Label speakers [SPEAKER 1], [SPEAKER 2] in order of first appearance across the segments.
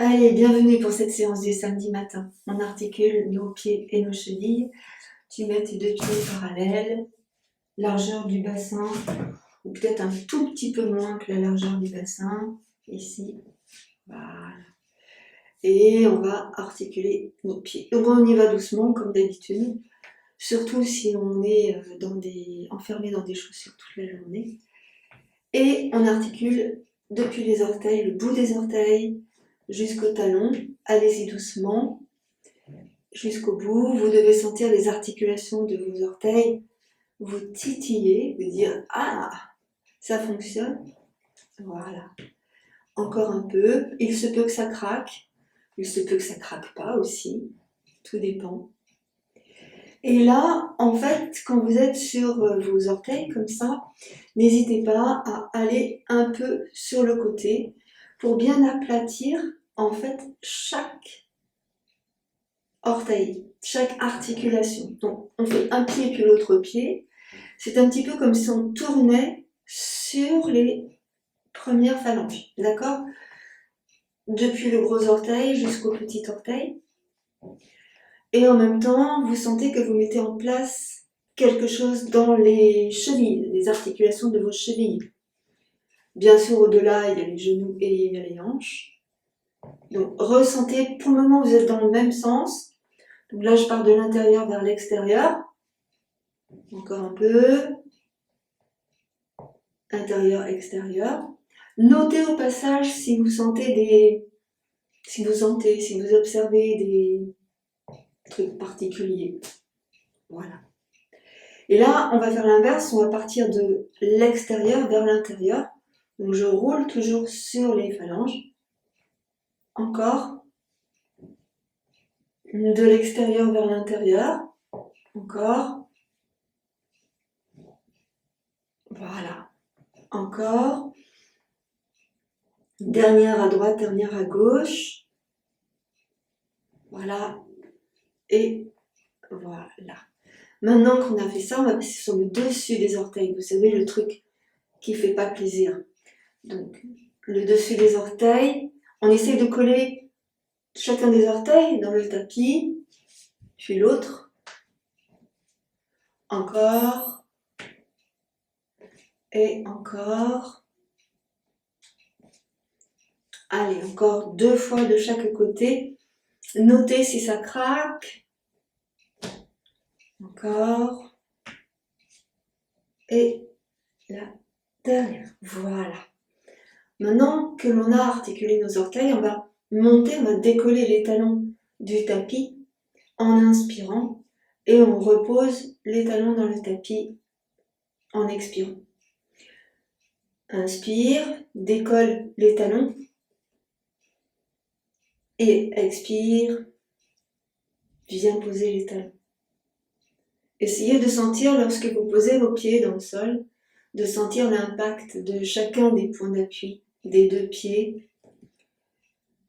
[SPEAKER 1] Allez, bienvenue pour cette séance du samedi matin. On articule nos pieds et nos chevilles. Tu mets tes deux pieds parallèles, largeur du bassin, ou peut-être un tout petit peu moins que la largeur du bassin, ici. Voilà. Et on va articuler nos pieds. Donc on y va doucement, comme d'habitude, surtout si on est enfermé dans des chaussures toute la journée. Et on articule depuis les orteils, le bout des orteils, jusqu'au talon. Allez-y doucement, jusqu'au bout. Vous devez sentir les articulations de vos orteils, vous titiller, vous dire « Ah, ça fonctionne ». Voilà. Encore un peu. Il se peut que ça craque. Il se peut que ça craque pas aussi. Tout dépend. Et là, en fait, quand vous êtes sur vos orteils comme ça, n'hésitez pas à aller un peu sur le côté pour bien aplatir en fait chaque orteil, chaque articulation. Donc on fait un pied puis l'autre pied. C'est un petit peu comme si on tournait sur les premières phalanges, d'accord? Depuis le gros orteil jusqu'au petit orteil. Et en même temps, vous sentez que vous mettez en place quelque chose dans les chevilles, les articulations de vos chevilles. Bien sûr, au-delà, il y a les genoux et il y a les hanches. Donc, ressentez, pour le moment, vous êtes dans le même sens. Donc là, je pars de l'intérieur vers l'extérieur. Encore un peu. Intérieur, extérieur. Notez au passage si vous sentez si vous observez des trucs particuliers. Voilà. Et là, on va faire l'inverse, on va partir de l'extérieur vers l'intérieur. Donc je roule toujours sur les phalanges. Encore. De l'extérieur vers l'intérieur. Encore. Voilà. Encore. Dernière à droite, dernière à gauche. Voilà. Et voilà. Maintenant qu'on a fait ça, on va passer sur le dessus des orteils. Vous savez, le truc qui fait pas plaisir. Donc, le dessus des orteils. On essaie de coller chacun des orteils dans le tapis. Puis l'autre. Encore. Et encore. Allez, encore 2 fois de chaque côté. Notez si ça craque. Encore. Et la dernière. Voilà. Maintenant que l'on a articulé nos orteils, on va monter, on va décoller les talons du tapis en inspirant et on repose les talons dans le tapis en expirant. Inspire, décolle les talons et expire, viens poser les talons. Essayez de sentir lorsque vous posez vos pieds dans le sol, de sentir l'impact de chacun des points d'appui des 2 pieds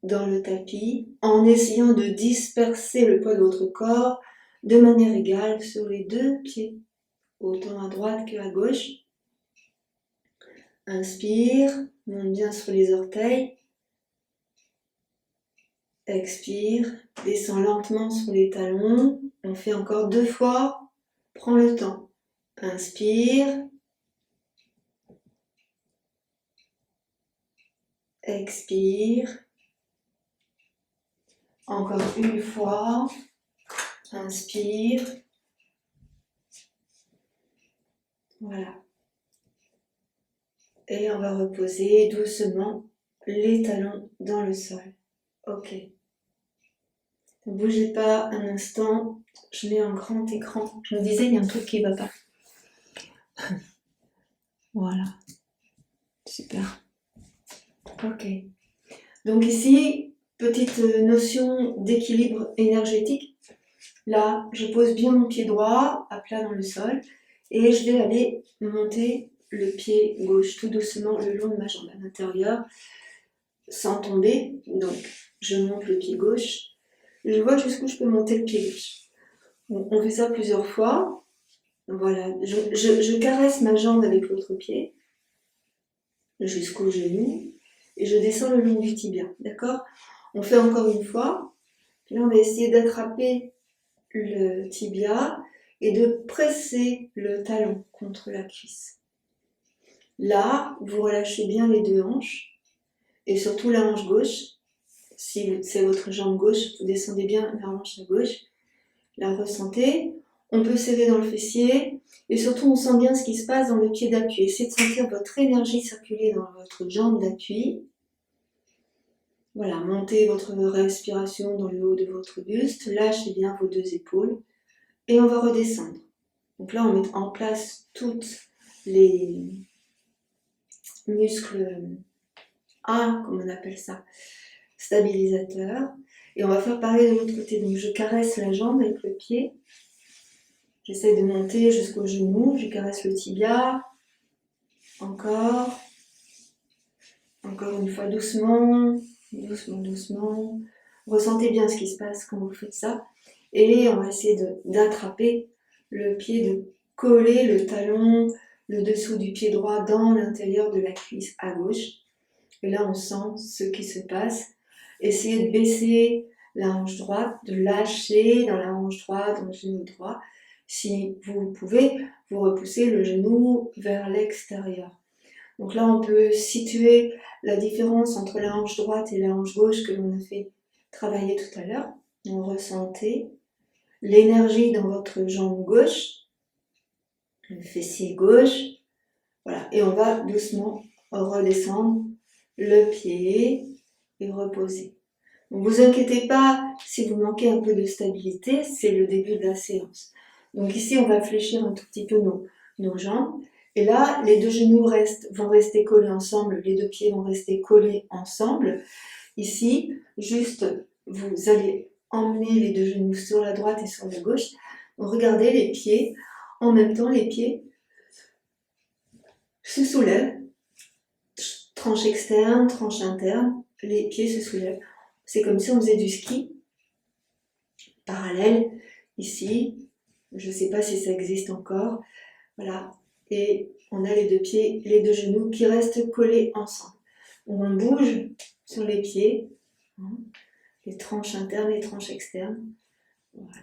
[SPEAKER 1] dans le tapis, en essayant de disperser le poids de votre corps de manière égale sur les 2 pieds, autant à droite qu'à gauche. Inspire, monte bien sur les orteils. Expire, descends lentement sur les talons. On fait encore 2 fois. Prends le temps. Inspire. Expire. Encore une fois. Inspire. Voilà. Et on va reposer doucement les talons dans le sol. Ok. Ne bougez pas un instant. Je mets un grand écran. Je me disais, il y a un truc qui ne va pas. Voilà. Super. Ok. Donc ici, petite notion d'équilibre énergétique. Là, je pose bien mon pied droit à plat dans le sol et je vais aller monter le pied gauche tout doucement le long de ma jambe à l'intérieur sans tomber. Donc, je monte le pied gauche. Je vois jusqu'où je peux monter le pied gauche. On fait ça plusieurs fois. Voilà, je caresse ma jambe avec l'autre pied jusqu'au genou et je descends le long du tibia, d'accord? On fait encore une fois. Puis là, on va essayer d'attraper le tibia et de presser le talon contre la cuisse. Là, vous relâchez bien les deux hanches et surtout la hanche gauche. Si c'est votre jambe gauche, vous descendez bien la hanche à gauche, la ressentez. On peut serrer dans le fessier et surtout on sent bien ce qui se passe dans le pied d'appui. Essayez de sentir votre énergie circuler dans votre jambe d'appui. Voilà, montez votre respiration dans le haut de votre buste, lâchez bien vos deux épaules et on va redescendre. Donc là, on met en place toutes les muscles A, comme on appelle ça, stabilisateurs. Et on va faire pareil de l'autre côté. Donc je caresse la jambe avec le pied. J'essaie de monter jusqu'au genou. Je caresse le tibia. Encore. Encore une fois doucement. Doucement, doucement. Ressentez bien ce qui se passe quand vous faites ça. Et on va essayer d'attraper le pied, de coller le talon, le dessous du pied droit dans l'intérieur de la cuisse à gauche. Et là, on sent ce qui se passe. Essayez de baisser la hanche droite, de lâcher dans la hanche droite, dans le genou droit. Si vous pouvez, vous repoussez le genou vers l'extérieur. Donc là, on peut situer la différence entre la hanche droite et la hanche gauche que l'on a fait travailler tout à l'heure. On ressentez l'énergie dans votre jambe gauche, le fessier gauche. Voilà, et on va doucement redescendre le pied et reposer. Ne vous inquiétez pas si vous manquez un peu de stabilité, c'est le début de la séance. Donc ici, on va fléchir un tout petit peu nos jambes. Et là, les deux genoux vont rester collés ensemble, les deux pieds vont rester collés ensemble. Ici, juste, vous allez emmener les deux genoux sur la droite et sur la gauche. Donc regardez les pieds, en même temps, les pieds se soulèvent. Tranche externe, tranche interne, les pieds se soulèvent. C'est comme si on faisait du ski. Parallèle, ici, je ne sais pas si ça existe encore. Voilà, et on a les deux pieds, les deux genoux qui restent collés ensemble. On bouge sur les pieds, les tranches internes, les tranches externes. Voilà.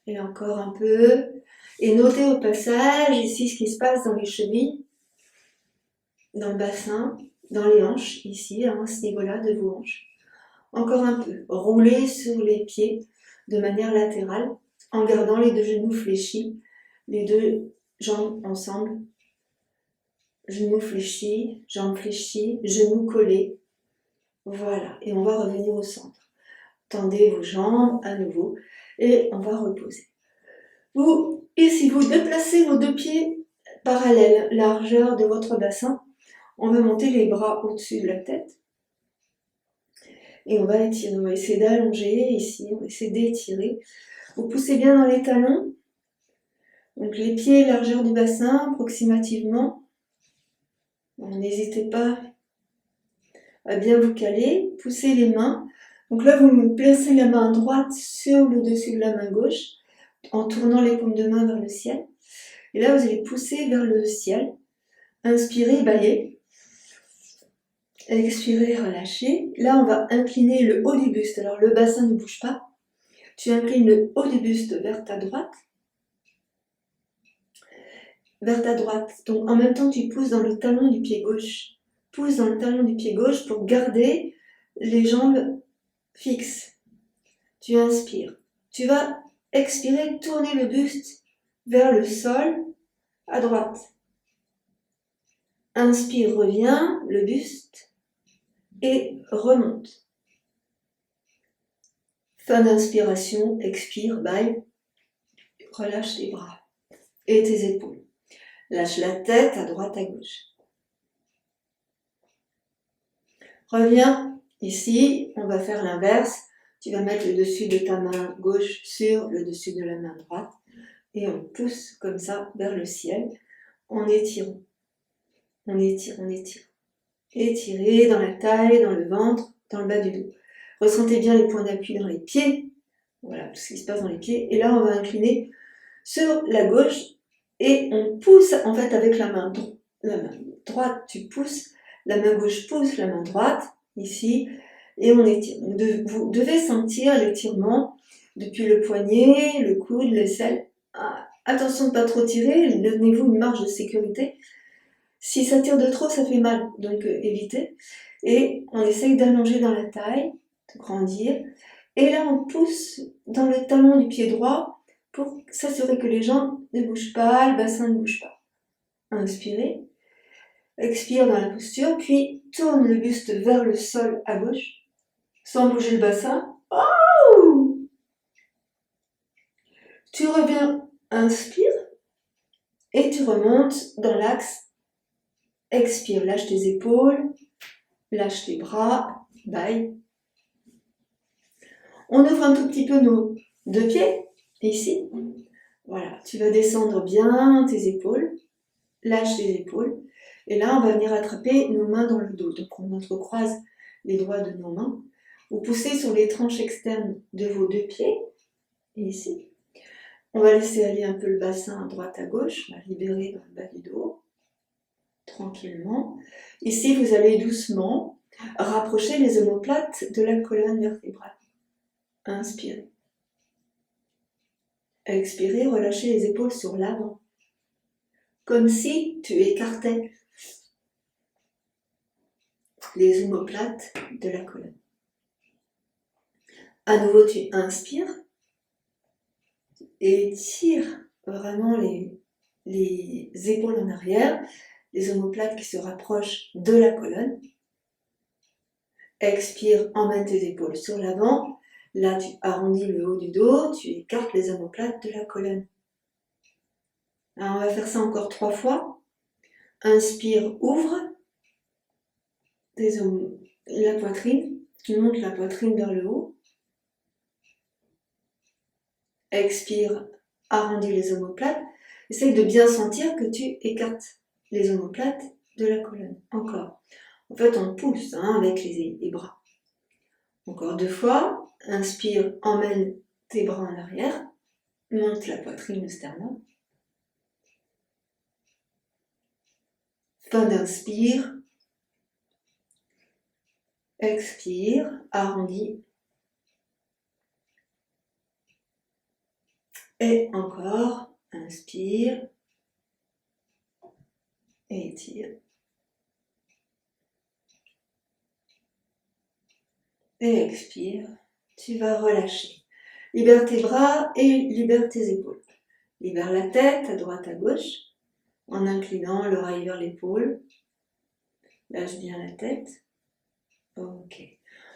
[SPEAKER 1] Et encore un peu. Et notez au passage ici ce qui se passe dans les chevilles, dans le bassin, dans les hanches, ici, à ce niveau-là de vos hanches. Encore un peu. Roulez sur les pieds de manière latérale en gardant les deux genoux fléchis, les deux jambes ensemble. Genoux fléchis, jambes fléchies, genoux collés. Voilà. Et on va revenir au centre. Tendez vos jambes à nouveau et on va reposer. Ici, vous déplacez vos deux pieds parallèles, largeur de votre bassin. On va monter les bras au-dessus de la tête. Et on va étirer, on va essayer d'allonger ici, on va essayer d'étirer. Vous poussez bien dans les talons. Donc les pieds, largeur du bassin, approximativement. N'hésitez pas à bien vous caler. Poussez les mains. Donc là, vous placez la main droite sur le dessus de la main gauche, en tournant les paumes de main vers le ciel. Et là, vous allez pousser vers le ciel. Inspirez, baillez. Expirez, relâchez. Là, on va incliner le haut du buste. Alors, le bassin ne bouge pas. Tu inclines le haut du buste vers ta droite. Vers ta droite. Donc, en même temps, tu pousses dans le talon du pied gauche. Pousse dans le talon du pied gauche pour garder les jambes fixes. Tu inspires. Tu vas expirer, tourner le buste vers le sol à droite. Inspire, reviens, le buste. Et remonte. Fin d'inspiration, expire, bye. Relâche les bras et tes épaules. Lâche la tête à droite, à gauche. Reviens ici, on va faire l'inverse. Tu vas mettre le dessus de ta main gauche sur le dessus de la main droite et on pousse comme ça vers le ciel en étirant. On étire, on étire. Étirez dans la taille, dans le ventre, dans le bas du dos. Ressentez bien les points d'appui dans les pieds. Voilà tout ce qui se passe dans les pieds. Et là, on va incliner sur la gauche et on pousse en fait avec la main droite. Tu pousses, la main gauche pousse la main droite. Ici, et on étire. Vous devez sentir l'étirement depuis le poignet, le coude, l'aisselle. Attention de ne pas trop tirer, donnez-vous une marge de sécurité. Si ça tire de trop, ça fait mal, donc évitez. Et on essaye d'allonger dans la taille, de grandir. Et là, on pousse dans le talon du pied droit pour s'assurer que les jambes ne bougent pas, le bassin ne bouge pas. Inspirez. Expire dans la posture, puis tourne le buste vers le sol à gauche, sans bouger le bassin. Oh, tu reviens, inspire, et tu remontes dans l'axe. Expire, lâche tes épaules, lâche tes bras, bye. On ouvre un tout petit peu nos deux pieds, ici. Voilà, tu vas descendre bien tes épaules, lâche tes épaules. Et là, on va venir attraper nos mains dans le dos. Donc, on entrecroise les doigts de nos mains. Vous poussez sur les tranches externes de vos deux pieds, ici. On va laisser aller un peu le bassin à droite à gauche. On va libérer dans le bas du dos, tranquillement. Ici, vous allez doucement rapprocher les omoplates de la colonne vertébrale. Inspirez. Expirez, relâchez les épaules sur l'avant. Comme si tu écartais les omoplates de la colonne. À nouveau, tu inspires et tire vraiment les épaules en arrière, les omoplates qui se rapprochent de la colonne. Expire, emmène tes épaules sur l'avant. Là, tu arrondis le haut du dos, tu écartes les omoplates de la colonne. Alors, on va faire ça encore 3 fois. Inspire, ouvre la poitrine, tu montes la poitrine vers le haut. Expire, arrondis les omoplates. Essaye de bien sentir que tu écartes les omoplates de la colonne. Encore. En fait, on pousse avec les bras. Encore 2 fois. Inspire, emmène tes bras en arrière. Monte la poitrine, le sternum. Fin d'inspire. Expire, arrondis. Et encore. Inspire. Et étire. Et expire. Tu vas relâcher. Libère tes bras et libère tes épaules. Libère la tête à droite à gauche en inclinant l'oreille vers l'épaule. Lâche bien la tête. Ok.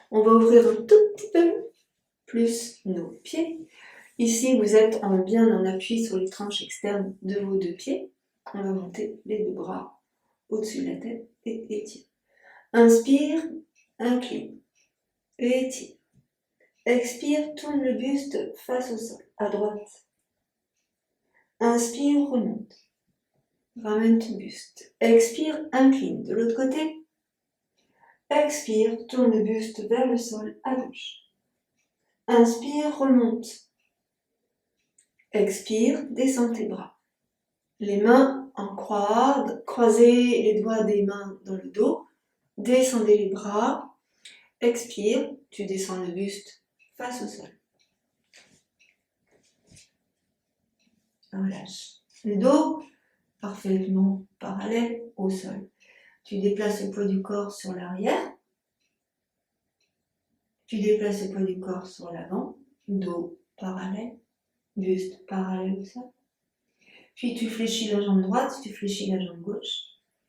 [SPEAKER 1] On va ouvrir un tout petit peu plus nos pieds. Ici, vous êtes bien en appui sur les tranches externes de vos deux pieds. On va monter les deux bras au-dessus de la tête et étire. Inspire, incline. Et étire. Expire, tourne le buste face au sol, à droite. Inspire, remonte. Ramène ton buste. Expire, incline. De l'autre côté. Expire, tourne le buste vers le sol, à gauche. Inspire, remonte. Expire, descends tes bras. Les mains en croix, croisez les doigts des mains dans le dos. Descendez les bras. Expire, tu descends le buste face au sol. Relâche. Le dos parfaitement parallèle au sol. Tu déplaces le poids du corps sur l'arrière. Tu déplaces le poids du corps sur l'avant. Dos parallèle. Buste parallèle au sol. Puis tu fléchis la jambe droite, tu fléchis la jambe gauche.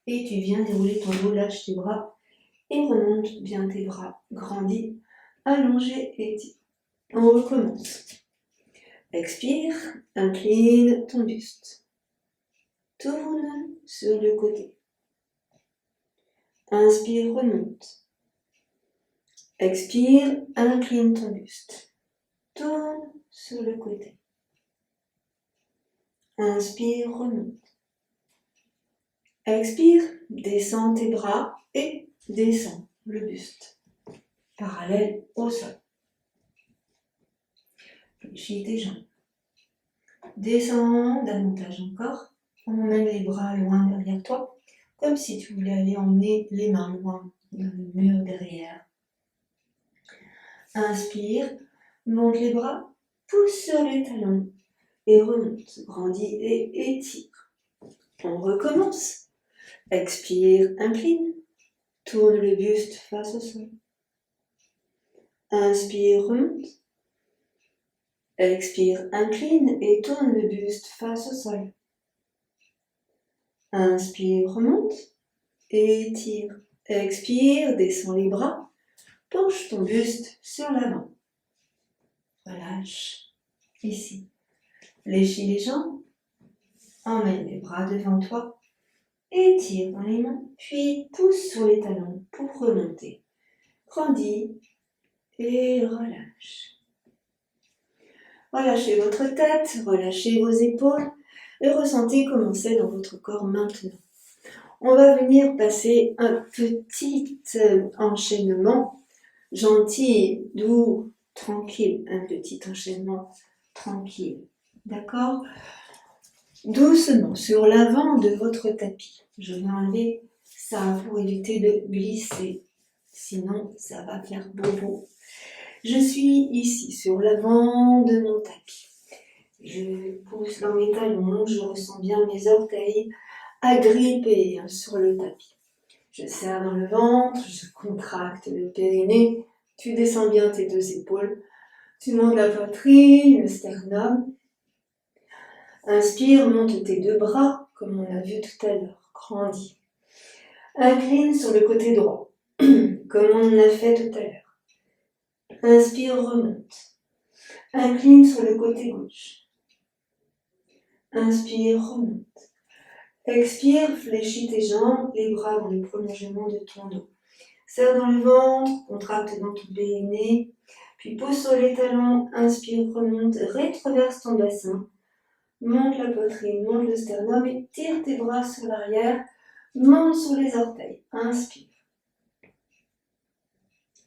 [SPEAKER 1] Et tu viens dérouler ton dos, lâche tes bras. Et remonte bien tes bras. Grandis, allongez et étire. On recommence. Expire, incline ton buste. Tourne sur le côté. Inspire, remonte. Expire, incline ton buste. Tourne sur le côté. Inspire, remonte. Expire, descends tes bras et descends le buste. Parallèle au sol. Fléchis tes jambes. Descends davantage encore. Emmène les bras loin derrière toi, comme si tu voulais aller emmener les mains loin dans le mur derrière. Inspire, monte les bras, pousse sur les talons et remonte, grandis et étire. On recommence. Expire, incline, tourne le buste face au sol. Inspire, remonte. Expire, incline et tourne le buste face au sol. Inspire, remonte et étire. Expire, descends les bras, penche ton buste sur l'avant. Relâche, ici. Fléchis les jambes, emmène les bras devant toi, étire dans les mains, puis pousse sur les talons pour remonter. Grandis et relâche. Relâchez votre tête, relâchez vos épaules et ressentez comment c'est dans votre corps maintenant. On va venir passer un petit enchaînement gentil, doux, tranquille, un petit enchaînement tranquille, d'accord? Doucement sur l'avant de votre tapis. Je vais enlever ça pour éviter de glisser, sinon ça va faire bobo. Je suis ici sur l'avant de mon tapis. Je pousse dans mes talons, je ressens bien mes orteils agrippés sur le tapis. Je serre dans le ventre, je contracte le périnée, tu descends bien tes deux épaules, tu montes la poitrine, le sternum. Inspire, monte tes deux bras, comme on a vu tout à l'heure, grandis. Incline sur le côté droit, comme on a fait tout à l'heure. Inspire, remonte. Incline sur le côté gauche. Inspire, remonte. Expire, fléchis tes jambes, les bras dans le prolongement de ton dos. Serre dans le ventre, contracte dans ton périnée, puis pousse sur les talons, inspire, remonte, rétroverse ton bassin, monte la poitrine, monte le sternum et tire tes bras sur l'arrière, monte sur les orteils, inspire.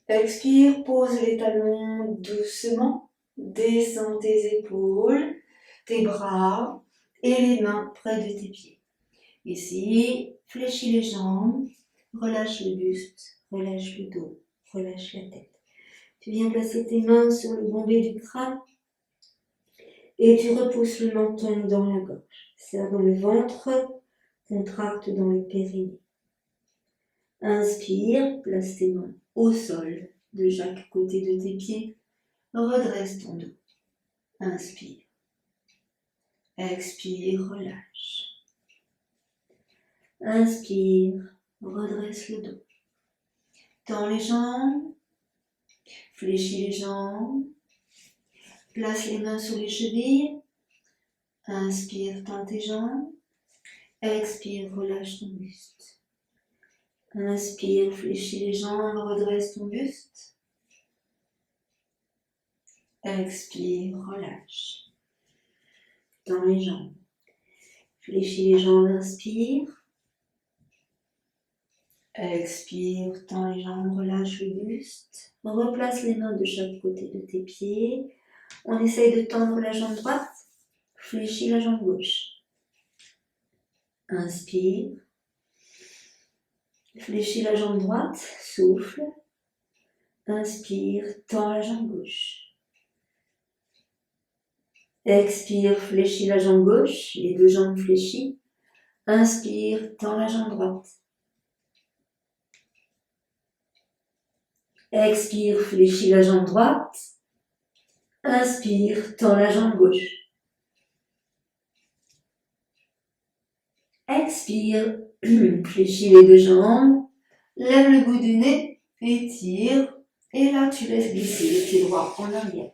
[SPEAKER 1] Expire, pose les talons doucement, descends tes épaules, tes bras et les mains près de tes pieds. Ici, fléchis les jambes, relâche le buste, relâche le dos, relâche la tête. Tu viens placer tes mains sur le bombé du crâne et tu repousses le menton dans la gorge. Serre dans le ventre, contracte dans le périnée. Inspire, place tes mains au sol de chaque côté de tes pieds. Redresse ton dos. Inspire. Expire, relâche. Inspire, redresse le dos. Tends les jambes, fléchis les jambes, place les mains sur les chevilles. Inspire, tends tes jambes. Expire, relâche ton buste. Inspire, fléchis les jambes, redresse ton buste. Expire, relâche. Tends les jambes. Fléchis les jambes, inspire. Expire, tends les jambes, relâche le buste. Replace les mains de chaque côté de tes pieds. On essaye de tendre la jambe droite. Fléchis la jambe gauche. Inspire. Fléchis la jambe droite. Souffle. Inspire, tends la jambe gauche. Expire, fléchis la jambe gauche, les deux jambes fléchies. Inspire, tends la jambe droite. Expire, fléchis la jambe droite. Inspire, tends la jambe gauche. Expire, fléchis les deux jambes. Lève le bout du nez, étire. Et là, tu laisses glisser le pied droit en arrière.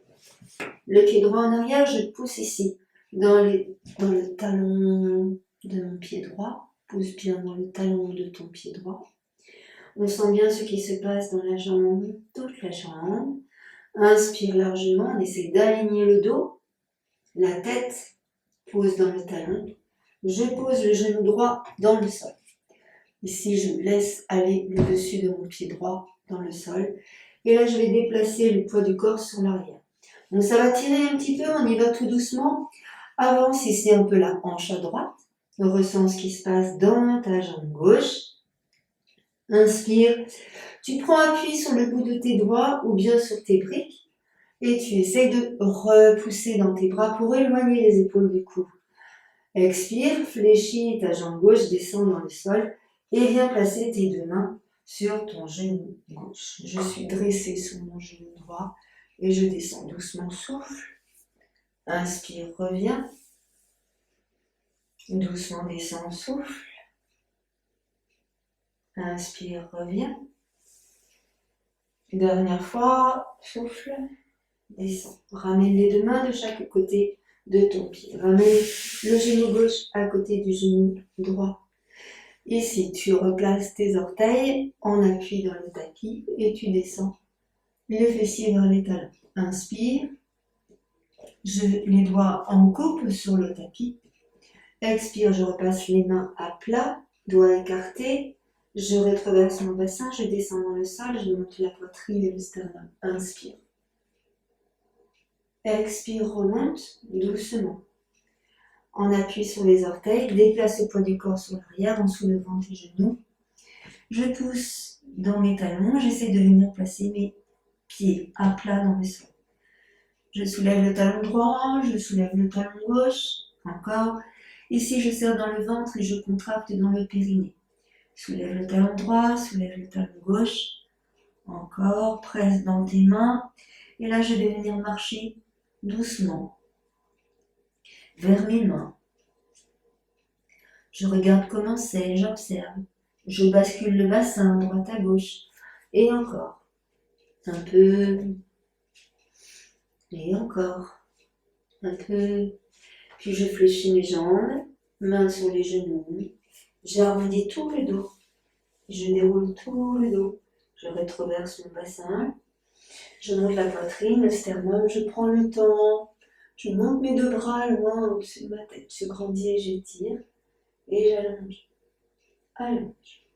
[SPEAKER 1] Le pied droit en arrière, je pousse ici, dans le talon de mon pied droit. Pousse bien dans le talon de ton pied droit. On sent bien ce qui se passe dans la jambe, toute la jambe. Inspire largement, on essaie d'aligner le dos. La tête pose dans le talon. Je pose le genou droit dans le sol. Ici, je laisse aller le dessus de mon pied droit dans le sol. Et là, je vais déplacer le poids du corps sur l'arrière. Donc, ça va tirer un petit peu, on y va tout doucement. Avance ici un peu la hanche à droite. On ressent ce qui se passe dans ta jambe gauche. Inspire, Tu prends appui sur le bout de tes doigts ou bien sur tes briques et tu essaies de repousser dans tes bras pour éloigner les épaules du cou. Expire, fléchis ta jambe gauche, descends dans le sol et viens placer tes deux mains sur ton genou gauche. Je suis dressée sur mon genou droit et je descends doucement, souffle. Inspire, reviens. Doucement, descends, souffle. Inspire, reviens. Dernière fois, souffle, descends. Ramène les deux mains de chaque côté de ton pied. Ramène le genou gauche à côté du genou droit. Ici, tu replaces tes orteils en appui dans le tapis et tu descends le fessier vers les talons. Inspire, les doigts en coupe sur le tapis. Expire, je repasse les mains à plat, doigts écartés. Je rétroverse mon bassin, je descends dans le sol, je monte la poitrine et le sternum. Inspire. Expire, remonte doucement. En appui sur les orteils, déplace le poids du corps sur l'arrière en soulevant tes genoux. Je pousse dans mes talons, j'essaie de venir placer mes pieds à plat dans le sol. Je soulève le talon droit, je soulève le talon gauche, encore. Ici, je serre dans le ventre et je contracte dans le périnée. Soulève le talon droit, soulève le talon gauche, encore, presse dans tes mains. Et là, je vais venir marcher doucement vers mes mains. Je regarde comment c'est, j'observe. Je bascule le bassin droite à gauche. Et encore. Un peu. Et encore. Un peu. Puis je fléchis mes jambes, mains sur les genoux. J'arrondis tout le dos. Je déroule tout le dos. Je rétroverse mon bassin. Je monte la poitrine, le sternum. Je prends le temps. Je monte mes deux bras loin au-dessus de ma tête. Je grandis et j'étire. Et j'allonge. Allonge.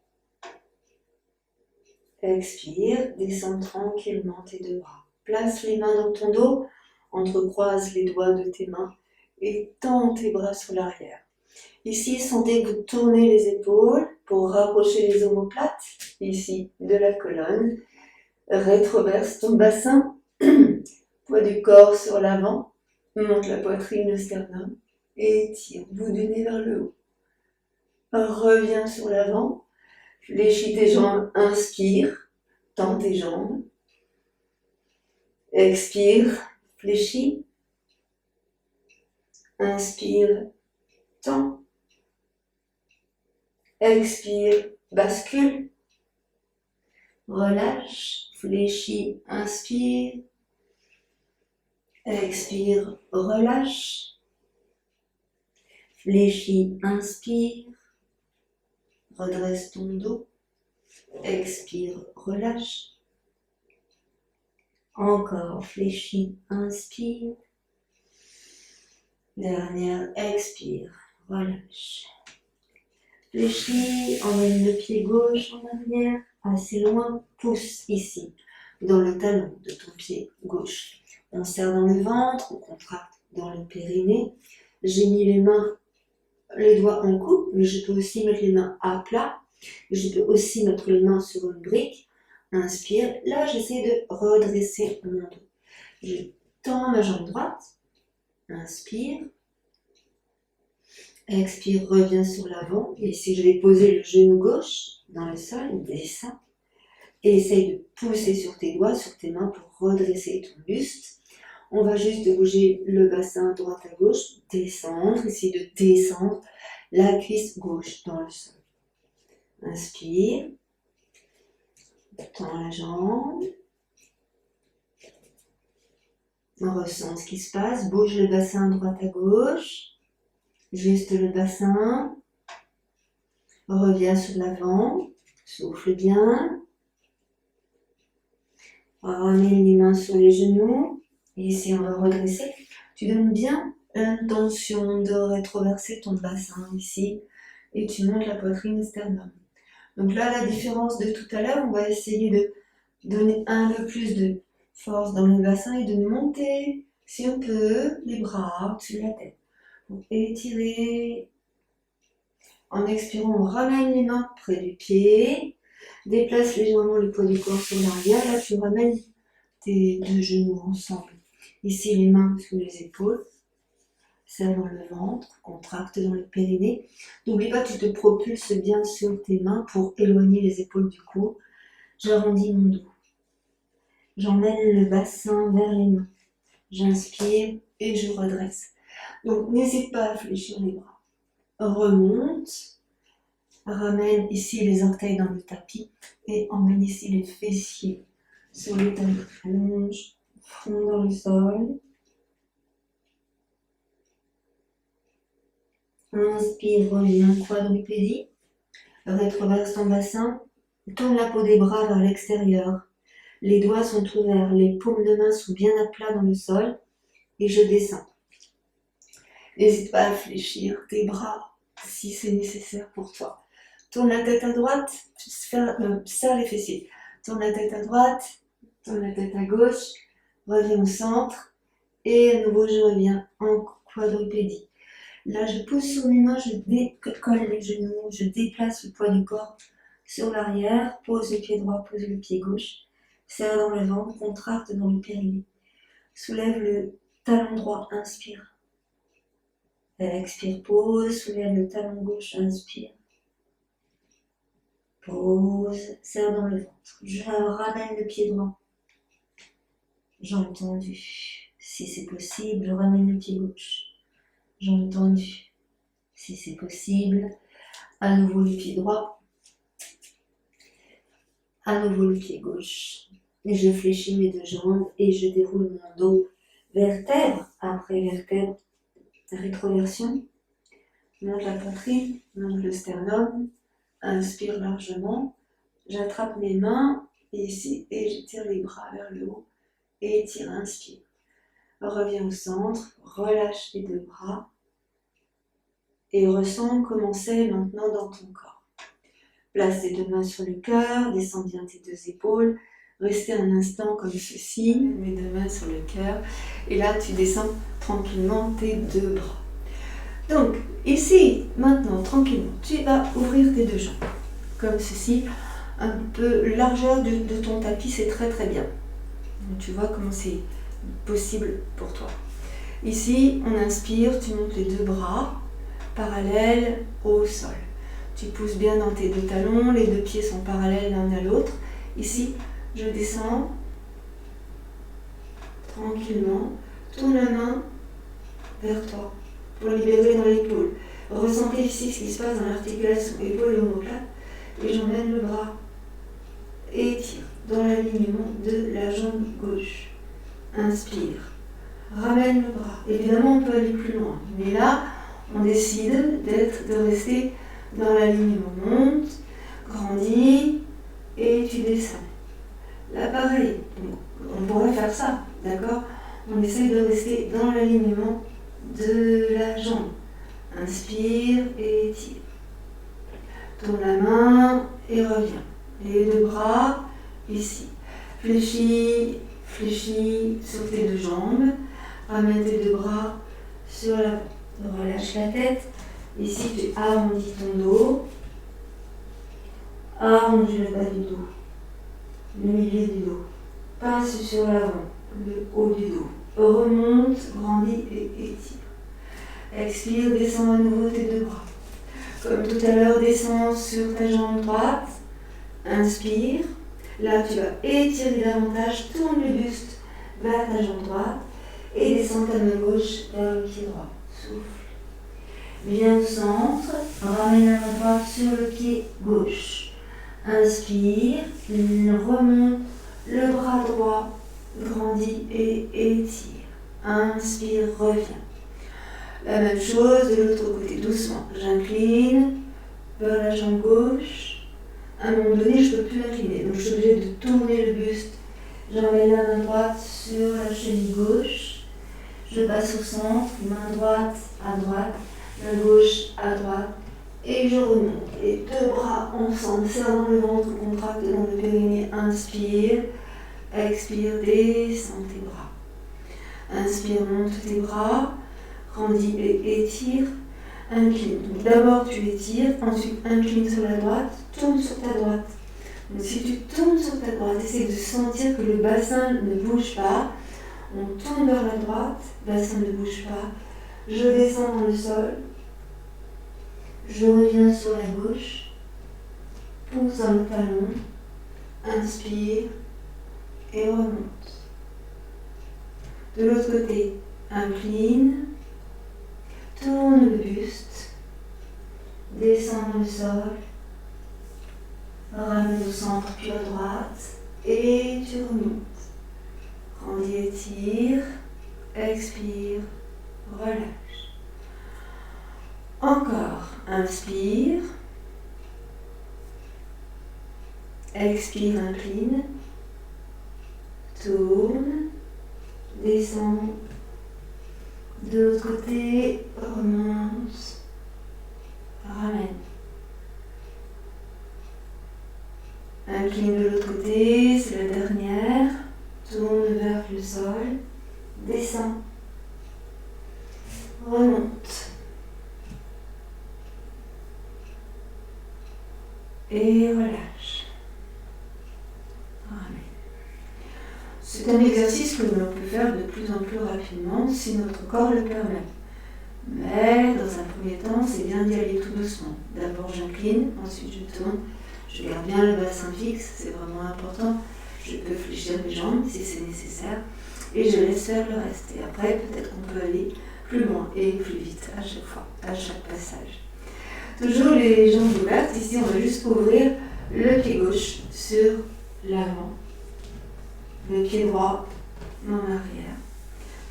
[SPEAKER 1] Expire. Descends tranquillement tes deux bras. Place les mains dans ton dos. Entrecroise les doigts de tes mains. Et tends tes bras sur l'arrière. Ici, sentez que vous tournez les épaules pour rapprocher les omoplates, ici, de la colonne. Rétroverse ton bassin, poids du corps sur l'avant, monte la poitrine, le sternum, et tire, bout du nez vers le haut. Reviens sur l'avant, fléchis tes jambes, inspire, tends tes jambes. Expire, fléchis. Inspire, tends. Expire, bascule. Relâche, fléchis, inspire. Expire, relâche. Fléchis, inspire. Redresse ton dos. Expire, relâche. Encore, fléchis, inspire. Dernière, expire, relâche. Fléchis, emmène le pied gauche en arrière, assez loin, pousse ici, dans le talon de ton pied gauche. On serre dans le ventre, on contracte dans le périnée. J'ai mis les mains, les doigts en coupe, mais je peux aussi mettre les mains à plat. Je peux aussi mettre les mains sur une brique. Inspire. Là, j'essaie de redresser mon dos. Je tends ma jambe droite. Inspire. Expire, reviens sur l'avant. Et ici, je vais poser le genou gauche dans le sol, descends. Et essaye de pousser sur tes doigts, sur tes mains pour redresser ton buste. On va juste bouger le bassin droite à gauche, descendre, essayer de descendre la cuisse gauche dans le sol. Inspire. Tends la jambe. On ressent ce qui se passe. Bouge le bassin droite à gauche. Juste le bassin. Reviens sur l'avant. Souffle bien. Ramène les mains sur les genoux. Et ici, on va redresser. Tu donnes bien l'intention de rétroverser ton bassin ici. Et tu montes la poitrine sternum. Donc là, la différence de tout à l'heure, on va essayer de donner un peu plus de force dans le bassin et de monter, si on peut, les bras au-dessus de la tête. Donc étirer. En expirant, on ramène les mains près du pied. Déplace légèrement le poids du corps sur l'arrière. Là, tu ramènes tes deux genoux ensemble. Ici, les mains sous les épaules. Serre dans le ventre, contracte dans le périnée. N'oublie pas que tu te propulses bien sur tes mains pour éloigner les épaules du cou. J'arrondis mon dos. J'emmène le bassin vers les mains. J'inspire et je redresse. Donc, n'hésite pas à fléchir les bras. Remonte. Ramène ici les orteils dans le tapis et emmène ici les fessiers sur le tapis. Plonge, front dans le sol. Inspire, reviens, quadrupédie. Rétroverse ton bassin. Tourne la peau des bras vers l'extérieur. Les doigts sont ouverts, les paumes de main sont bien à plat dans le sol. Et je descends. N'hésite pas à fléchir tes bras si c'est nécessaire pour toi. Tourne la tête à droite, serre les fessiers. Tourne la tête à droite, tourne la tête à gauche, reviens au centre. Et à nouveau, je reviens en quadrupédie. Là, je pousse sur mes mains, je décolle les genoux, je déplace le poids du corps sur l'arrière, pose le pied droit, pose le pied gauche, serre dans le ventre, contracte dans le périnée. Soulève le talon droit, inspire. Expire, pose, soulève le talon gauche, inspire. Pose, serre dans le ventre. Je ramène le pied droit. Jambes tendues. Si c'est possible, je ramène le pied gauche. Jambes tendues. Si c'est possible, à nouveau le pied droit. À nouveau le pied gauche. Et je fléchis mes deux jambes et je déroule mon dos vertèbre après vertèbre. Rétroversion. Monte la poitrine, monte le sternum. Inspire largement, j'attrape mes mains ici et je tire les bras vers le haut et étire, inspire. Reviens au centre, relâche les deux bras et ressens comment c'est maintenant dans ton corps. Place tes deux mains sur le cœur, descends bien tes deux épaules, restez un instant comme ceci, mes deux mains sur le cœur et là tu descends tranquillement tes deux bras. Donc, ici, maintenant, tranquillement, tu vas ouvrir tes deux jambes, comme ceci, un peu largeur de ton tapis, c'est très très bien. Donc, tu vois comment c'est possible pour toi. Ici, on inspire, tu montes les deux bras, parallèles au sol. Tu pousses bien dans tes deux talons, les deux pieds sont parallèles l'un à l'autre. Ici, je descends, tranquillement, tourne la main vers toi. Pour libérer dans l'épaule. Ressentez ici ce qui se passe dans l'articulation épaule et omoplate. Et j'emmène le bras. Étire dans l'alignement de la jambe gauche. Inspire. Ramène le bras. Évidemment, on peut aller plus loin. Mais là, on décide de rester dans l'alignement. Monte, grandis et tu descends. Là, pareil. On pourrait faire ça, d'accord? On essaye de rester dans l'alignement de la jambe. Inspire et étire. Tourne la main et reviens. Les deux bras ici. Fléchis sur tes deux jambes. Ramène tes deux bras sur la relâche la tête. Ici, tu arrondis ton dos. Arrondis le bas du dos. Le milieu du dos. Passe sur l'avant, le haut du dos. Remonte, grandis et étire. Expire, descends à nouveau tes deux bras. Comme tout à l'heure, descends sur ta jambe droite. Inspire. Là, tu vas étirer davantage. Tourne le buste vers ta jambe droite. Et descends ta main gauche vers le pied droit. Souffle. Viens au centre. Ramène la main droite sur le pied gauche. Inspire. Remonte le bras droit. Grandis et étire. Inspire, reviens. La même chose de l'autre côté, doucement. J'incline vers la jambe gauche. À un moment donné, je ne peux plus incliner, donc je suis obligée de tourner le buste. J'emmène la main droite sur la cheville gauche. Je passe au centre, main droite à droite, main gauche à droite. Et je remonte. Les deux bras ensemble, serre dans le ventre, contracte dans le périnée. Inspire. Expire, descends tes bras. Inspire, monte tes bras. Grandis et étire. Incline. Donc d'abord tu étires, ensuite incline sur la droite, tourne sur ta droite. Donc si tu tournes sur ta droite, essaie de sentir que le bassin ne bouge pas. On tourne vers la droite, bassin ne bouge pas. Je descends dans le sol. Je reviens sur la gauche. Pousse dans le talon. Inspire et remonte. De l'autre côté, incline. Tourne le buste. Descends dans le sol. Ramène au centre puis à droite. Et tu remontes. Grandis, étire, expire, relâche. Encore, inspire, expire, incline, tourne, descend, de l'autre côté, remonte, ramène. Incline de l'autre côté, c'est la dernière. Tourne vers le sol, descend, remonte et relâche. Ramène. C'est un exercice que l'on peut faire de plus en plus rapidement si notre corps le permet. Mais dans un premier temps, c'est bien d'y aller tout doucement. D'abord j'incline, ensuite je tourne, je garde bien le bassin fixe, c'est vraiment important. Je peux fléchir mes jambes si c'est nécessaire et je laisse faire le reste. Et après, peut-être qu'on peut aller plus loin et plus vite à chaque fois, à chaque passage. Toujours les jambes ouvertes. Ici, on va juste ouvrir le pied gauche sur l'avant, le pied droit en arrière.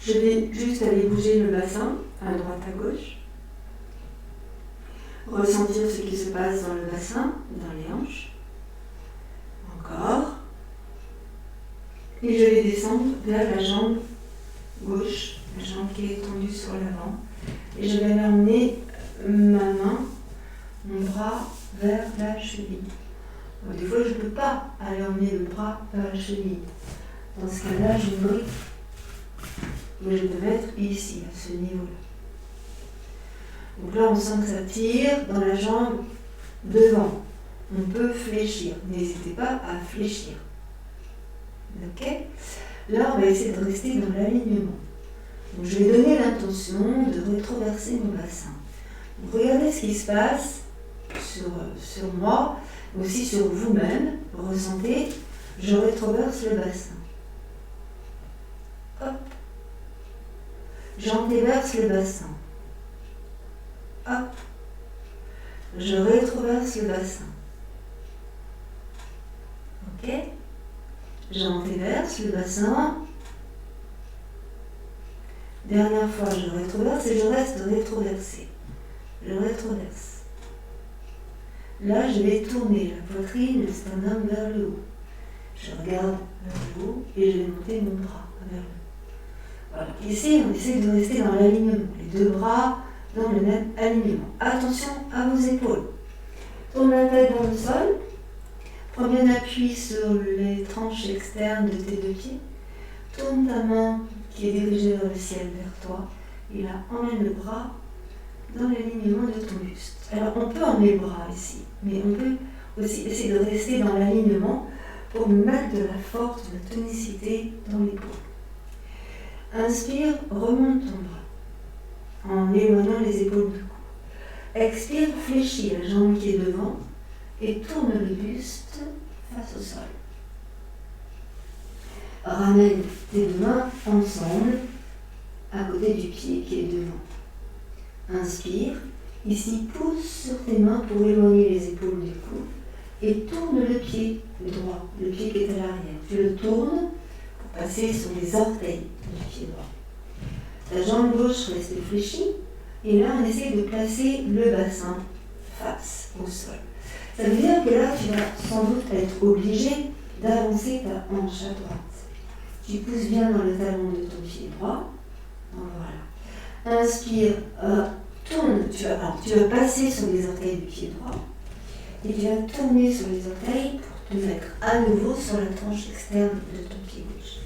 [SPEAKER 1] Je vais juste aller bouger le bassin à droite, à gauche. Ressentir ce qui se passe dans le bassin, dans les hanches. Encore. Et je vais descendre vers la jambe gauche, la jambe qui est tendue sur l'avant. Et je vais emmener ma main, mon bras vers la cheville. Donc, des fois, je ne peux pas aller emmener le bras vers la cheville. Dans ce cas-là, je brille. Mais je peux mettre ici, à ce niveau-là. Donc là, on sent que ça tire dans la jambe devant. On peut fléchir. N'hésitez pas à fléchir. Ok ? Là, on va essayer de rester dans l'alignement. Donc, je vais donner l'intention de rétroverser mon bassin. Donc, regardez ce qui se passe sur moi, mais aussi sur vous-même. Ressentez, je rétroverse le bassin. Hop. J'antéverse le bassin. Hop. Je rétroverse le bassin. Ok ? J'antéverse le bassin. Dernière fois, je rétroverse et je reste rétroversé. Je rétroverse. Là, je vais tourner la poitrine, le sternum vers le haut. Je regarde vers le haut et je vais monter mon bras vers le haut. Voilà. Ici, on essaie de rester dans l'alignement. Les deux bras dans le même alignement. Attention à vos épaules. Tourne la tête dans le sol. Prends bien appui sur les tranches externes de tes deux pieds. Tourne ta main qui est dirigée vers le ciel, vers toi. Et là, emmène le bras dans l'alignement de ton buste. Alors, on peut emmener le bras ici, mais on peut aussi essayer de rester dans l'alignement pour mettre de la force, de la tonicité dans l'épaule. Inspire, remonte ton bras en éloignant les épaules du cou. Expire, fléchis la jambe qui est devant et tourne le buste face au sol. Ramène tes deux mains ensemble à côté du pied qui est devant. Inspire, ici pousse sur tes mains pour éloigner les épaules du cou et tourne le pied droit, le pied qui est à l'arrière. Tu le tournes pour passer sur les orteils du pied droit. Ta jambe gauche reste fléchie et là on essaie de placer le bassin face au sol. Ça veut dire que là tu vas sans doute être obligé d'avancer ta hanche à droite. Tu pousses bien dans le talon de ton pied droit. Voilà. Inspire, tourne, tu vas passer sur les orteils du pied droit et tu vas tourner sur les orteils pour te mettre à nouveau sur la tranche externe de ton pied gauche.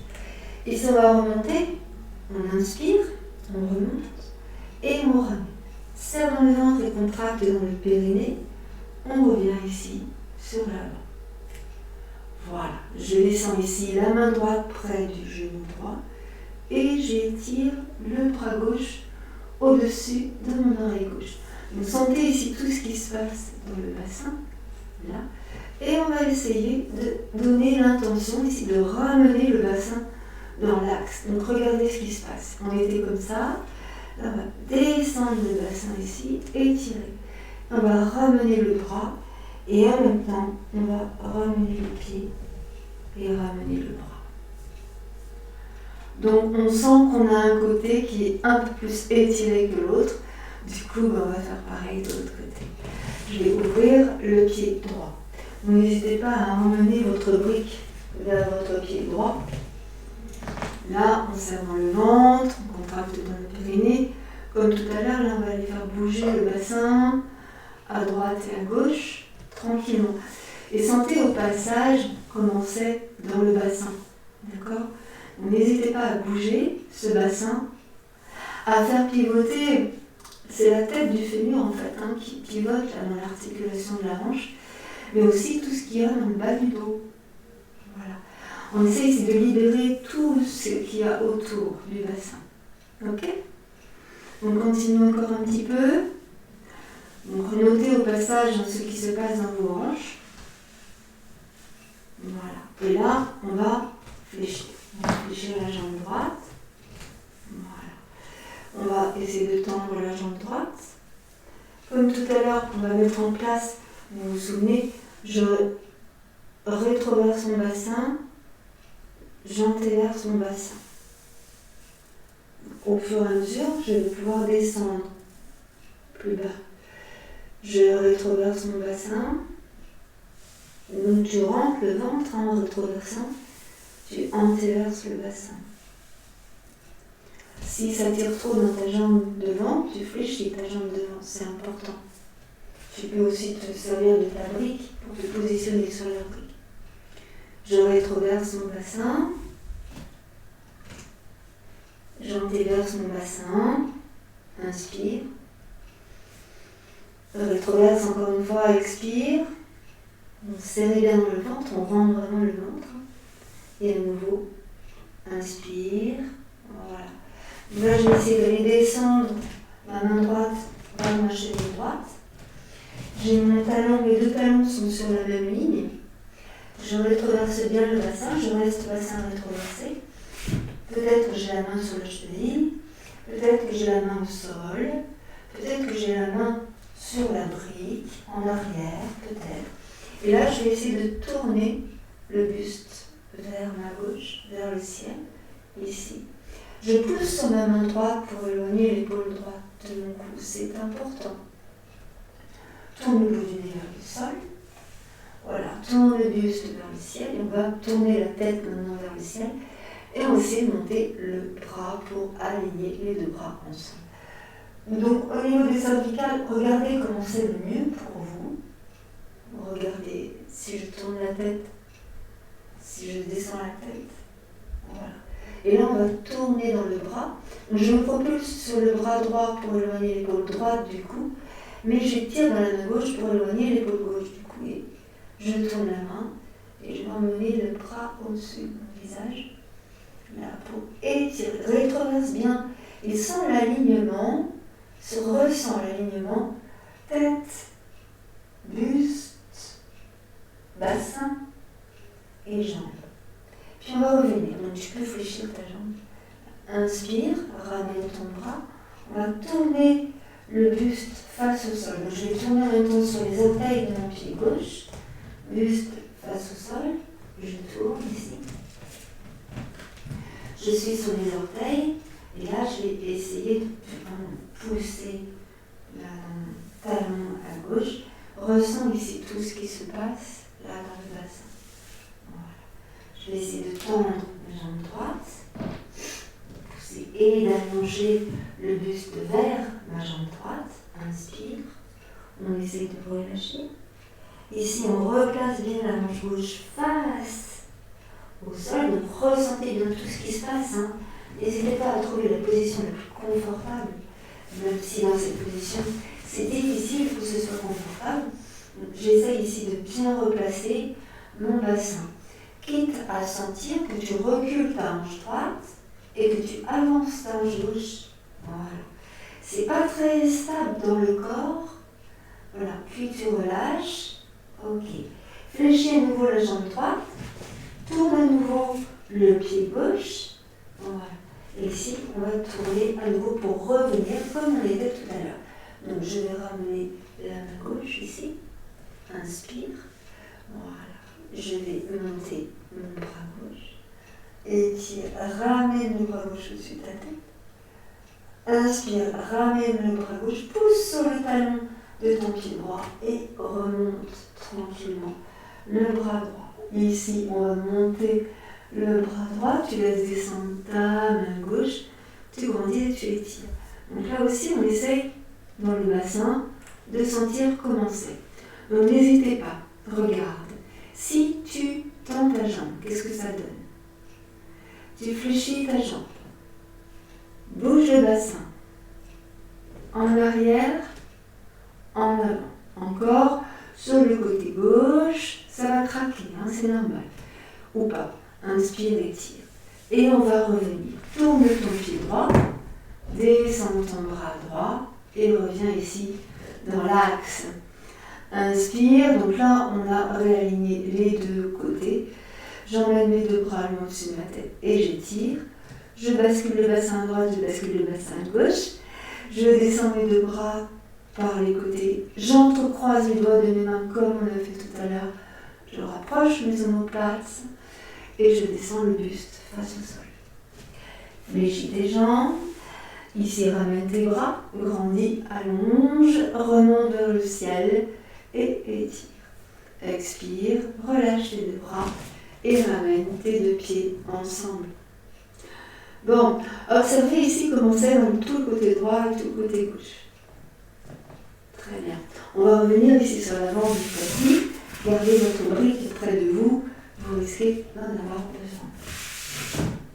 [SPEAKER 1] Et ça va remonter, on inspire, on remonte et on ramène. Serre dans le ventre et contracte dans le périnée, on revient ici sur l'avant. Voilà, je descends ici la main droite près du genou droit et j'étire le bras gauche au-dessus de mon oreille gauche. Donc sentez ici tout ce qui se passe dans le bassin, là. Et on va essayer de donner l'intention ici de ramener le bassin dans l'axe. Donc regardez ce qui se passe. On était comme ça, là on va descendre le bassin ici, étirer. On va ramener le bras et en même temps on va ramener le pied et ramener le bras. Donc on sent qu'on a un côté qui est un peu plus étiré que l'autre. Du coup on va faire pareil de l'autre côté. Je vais ouvrir le pied droit. N'hésitez pas à emmener votre brique vers votre pied droit. Là, en serrant le ventre, on contracte dans le périnée. Comme tout à l'heure, là, on va aller faire bouger le bassin à droite et à gauche, tranquillement. Et sentez au passage comment c'est dans le bassin. D'accord ? N'hésitez pas à bouger ce bassin, à faire pivoter. C'est la tête du fémur en fait qui pivote là, dans l'articulation de la hanche, mais aussi tout ce qu'il y a dans le bas du dos. Voilà. On essaie ici de libérer tout ce qu'il y a autour du bassin. Ok ? On continue encore un petit peu. Donc notez au passage ce qui se passe dans vos hanches. Voilà. Et là, on va fléchir. On va fléchir la jambe droite. Voilà. On va essayer de tendre la jambe droite. Comme tout à l'heure, on va mettre en place, vous vous souvenez, je rétroverse mon bassin, j'antéverse mon bassin. Au fur et à mesure, je vais pouvoir descendre plus bas. Je rétroverse mon bassin, donc tu rentres le ventre en rétroversant, tu antéverses le bassin. Si ça tire trop dans ta jambe devant, tu fléchis ta jambe devant, c'est important. Tu peux aussi te servir de ta brique pour te positionner sur la brique. Je rétroverse mon bassin, j'antéverse mon bassin, inspire, rétroverse encore une fois, expire, on serre bien dans le ventre, on rentre vraiment le ventre, et à nouveau, inspire, voilà. Là, je vais essayer d'aller descendre ma main droite vers ma cheville droite. J'ai mon talon, mes deux talons sont sur la même ligne. Je rétroverse bien le bassin, je reste bassin rétroversé. Peut-être que j'ai la main sur la cheville, peut-être que j'ai la main au sol, peut-être que j'ai la main sur la brique, en arrière, peut-être. Et là, je vais essayer de tourner le buste vers ma gauche, vers le ciel, ici. Je pousse sur ma main droite pour éloigner l'épaule droite de mon cou, c'est important. Tourne le bout du nez vers le sol. Voilà, tourne le buste vers le ciel. Et on va tourner la tête maintenant vers le ciel. Et on essaie de monter le bras pour aligner les deux bras ensemble. Donc au niveau des cervicales, regardez comment c'est le mieux pour vous. Regardez si je tourne la tête, si je descends la tête. Voilà. Et là, on va tourner dans le bras. Je me propulse sur le bras droit pour éloigner l'épaule droite du cou, mais j'étire dans la main gauche pour éloigner l'épaule gauche du cou. Et je tourne la main et je vais emmener le bras au-dessus de mon visage, là, pour étirer. Rétroverse bien et sans l'alignement, se ressent l'alignement, tête, buste, bassin et jambes. Puis on va revenir, donc tu peux fléchir ta jambe. Inspire, ramène ton bras. On va tourner le buste face au sol. Donc je vais tourner en même temps sur les orteils de mon pied gauche. Buste face au sol. Je tourne ici. Je suis sur les orteils. Et là, je vais essayer de pousser la talon à gauche. Ressens ici tout ce qui se passe là dans le bassin. Je vais essayer de tendre ma jambe droite, pousser et d'allonger le buste vers ma jambe droite. Inspire. On essaie de vous relâcher. Ici, on replace bien la hanche gauche face au sol. Donc, ressentez bien tout ce qui se passe. N'hésitez pas à trouver la position la plus confortable, même si dans cette position, c'est difficile, il faut que ce soit confortable. Donc, j'essaie ici de bien replacer mon bassin. quitte à sentir que tu recules ta hanche droite et que tu avances ta hanche gauche. Voilà. C'est pas très stable dans le corps. Voilà. Puis tu relâches. Ok. Fléchis à nouveau la jambe droite. Tourne à nouveau le pied gauche. Voilà. Et ici, on va tourner à nouveau pour revenir comme on était tout à l'heure. Donc, je vais ramener la main gauche ici. Inspire. Voilà. Je vais monter mon bras gauche. Étire, ramène le bras gauche au-dessus de ta tête. Inspire, ramène le bras gauche, pousse sur le talon de ton pied droit et remonte tranquillement le bras droit. Ici, on va monter le bras droit, tu laisses descendre ta main gauche, tu grandis et tu étires. Donc là aussi, on essaye dans le bassin de sentir comment c'est. Donc n'hésitez pas, regarde. Si tu tends ta jambe, qu'est-ce que ça donne? Tu fléchis ta jambe. Bouge le bassin. En arrière, en avant. Encore, sur le côté gauche, ça va craquer, hein, c'est normal. Ou pas. Inspire, étire. Et on va revenir. Tourne ton pied droit, descends ton bras droit et reviens ici dans l'axe. Inspire, donc là on a réaligné les deux côtés. J'emmène mes deux bras loin au-dessus de ma tête et j'étire. Je bascule le bassin à droite, je bascule le bassin à gauche. Je descends mes deux bras par les côtés. J'entrecroise les doigts de mes mains comme on l'a fait tout à l'heure. Je rapproche mes omoplates et je descends le buste face au sol. Fléchis tes jambes. Ici, ramène tes bras, grandis, allonge, remonte vers le ciel et étire. Expire, relâche tes deux bras et ramène tes deux pieds ensemble. Bon, observez ici comment c'est dans tout le côté droit et tout le côté gauche. Très bien. On va revenir ici sur l'avant du tapis. Gardez votre brique près de vous. Vous risquez d'en avoir besoin.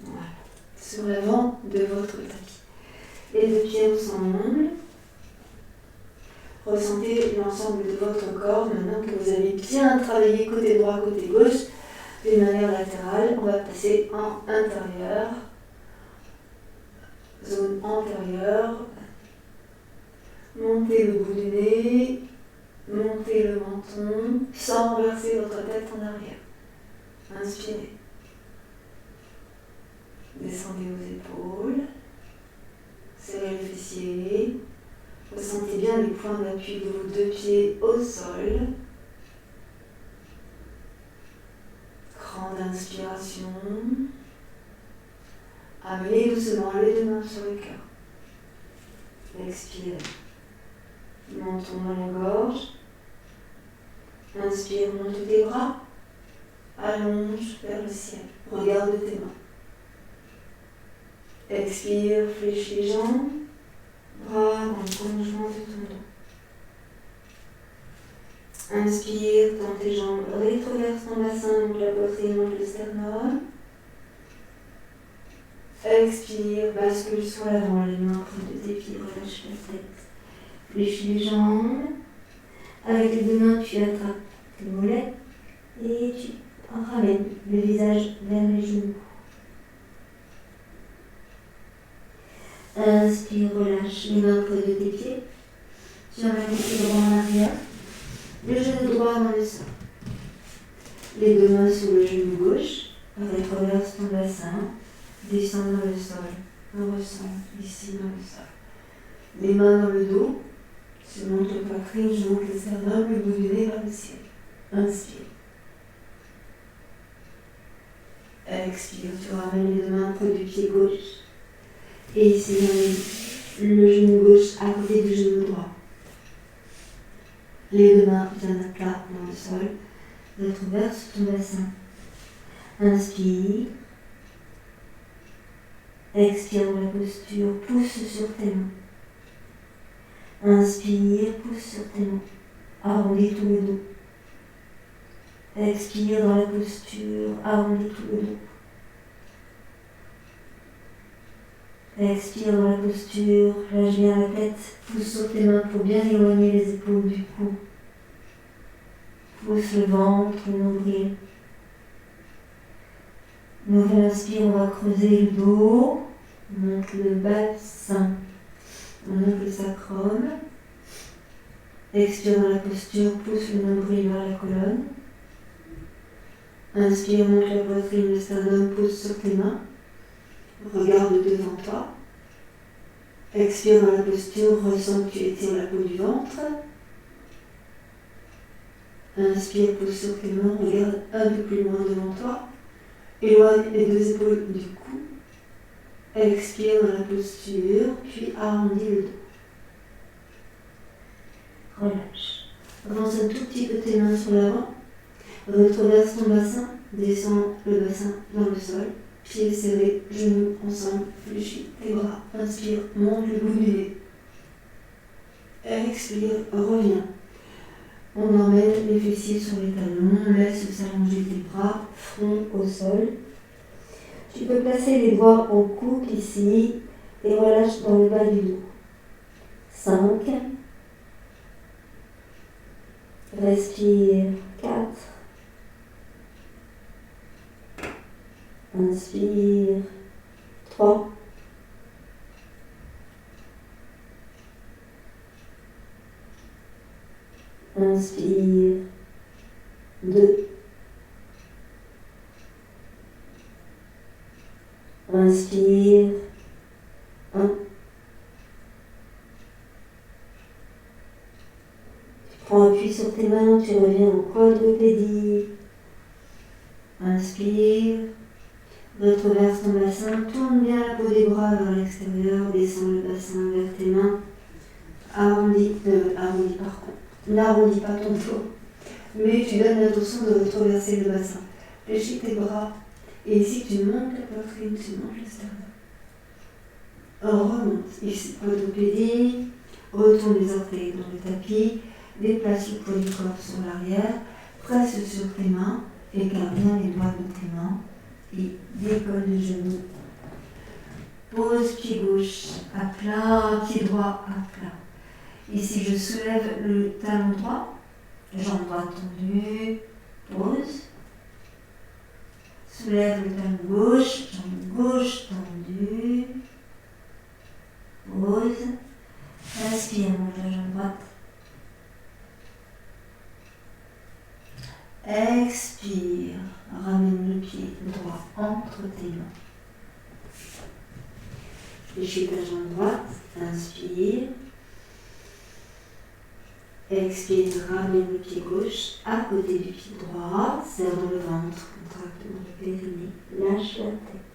[SPEAKER 1] Voilà. Sur l'avant de votre tapis. Les deux pieds ensemble. Ressentez l'ensemble de votre corps maintenant que vous avez bien travaillé côté droit, côté gauche. D'une manière latérale, on va passer en intérieur. Zone antérieure. Montez le bout du nez. Montez le menton sans renverser votre tête en arrière. Inspirez. Descendez vos épaules. Serrez les fessiers. Ressentez bien les points d'appui de vos deux pieds au sol. Grande inspiration. Amenez doucement les deux mains sur le cœur. Expirez. Menton dans la gorge. Inspire, monte tes bras. Allonge vers le ciel. Regarde tes mains. Expire, fléchis les jambes. Bras dans le prolongement de ton dos. Inspire, tends tes jambes, rétroverse ton bassin, monte la poitrine, monte le sternum. Expire, bascule sur l'avant, les mains près de tes pieds, relâche la tête. Fléchis les jambes. Avec les deux mains, tu attrapes tes mollets et tu ramènes le visage vers les genoux. Inspire, relâche les mains près de tes pieds. Tu emmènes les pieds droits en arrière. Le genou droit dans le sol. Les deux mains sur le genou gauche. Rétroverse ton bassin. Descends dans le sol. On ressent ici dans le sol. Les mains dans le dos. Tu montes le poitrine, je monte le sternum, le bout du nez vers le ciel. Inspire. Expire, tu ramènes les deux mains près du pied gauche. Et ici, le genou gauche à côté du genou droit. Les deux mains bien à plat dans le sol. Rétroverse ton bassin. Inspire. Expire dans la posture, pousse sur tes mains. Inspire, pousse sur tes mains. Arrondis tout le dos. Expire dans la posture, arrondis tout le dos. Expire dans la posture, lâche bien la tête, pousse sur tes mains pour bien éloigner les épaules du cou. Pousse le ventre, le nombril. Nouvelle inspire, on va creuser le dos. On monte le bassin. On monte le sacrum. Expire dans la posture, pousse le nombril vers la colonne. Inspire, monte la poitrine, le sternum, pose sur tes mains. Regarde devant toi. Expire dans la posture, ressens que tu étires la peau du ventre. Inspire, pose sur tes mains, regarde un peu plus loin devant toi. Éloigne les deux épaules du cou. Expire dans la posture, puis arrondis le dos. Relâche. Avance un tout petit peu tes mains sur l'avant. Retraverse ton bassin, descends le bassin dans le sol. Pieds serrés, genoux ensemble, fléchis tes bras. Inspire, monte le bout du nez. Expire, reviens. On emmène les fessiers sur les talons, laisse s'allonger tes bras, front au sol. Tu peux placer les doigts en coupe ici et relâche dans le bas du dos. 5. Respire. 4. Inspire. 3. Inspire. 2. Inspire. 1. Tu prends appui sur tes mains, tu reviens en quadrupédie. Inspire. Retraverse ton bassin, tourne bien la peau des bras vers l'extérieur, descends le bassin vers tes mains. N'arrondis pas ton dos, mais tu donnes l'intention de retraverser le bassin. Fléchis tes bras, et ici tu montes la poitrine, tu montes le sternum. Remonte, ici, quadrupédie, retourne les orteils dans le tapis, déplace le poids du corps sur l'arrière, presse sur tes mains, écarte bien les doigts de tes mains, et décolle le genou. Pose pied gauche à plat, pied droit à plat. Ici, je soulève le talon droit, jambe droite tendue, pose. Soulève le talon gauche, jambe gauche tendue, pose. Inspire, monte la jambe droite. Expire, ramène le pied droit entre tes mains. Fléchis ta jambe droite, inspire. Expire, ramène le pied gauche à côté du pied droit, serre dans le ventre, contracte dans le périnée, lâche la tête.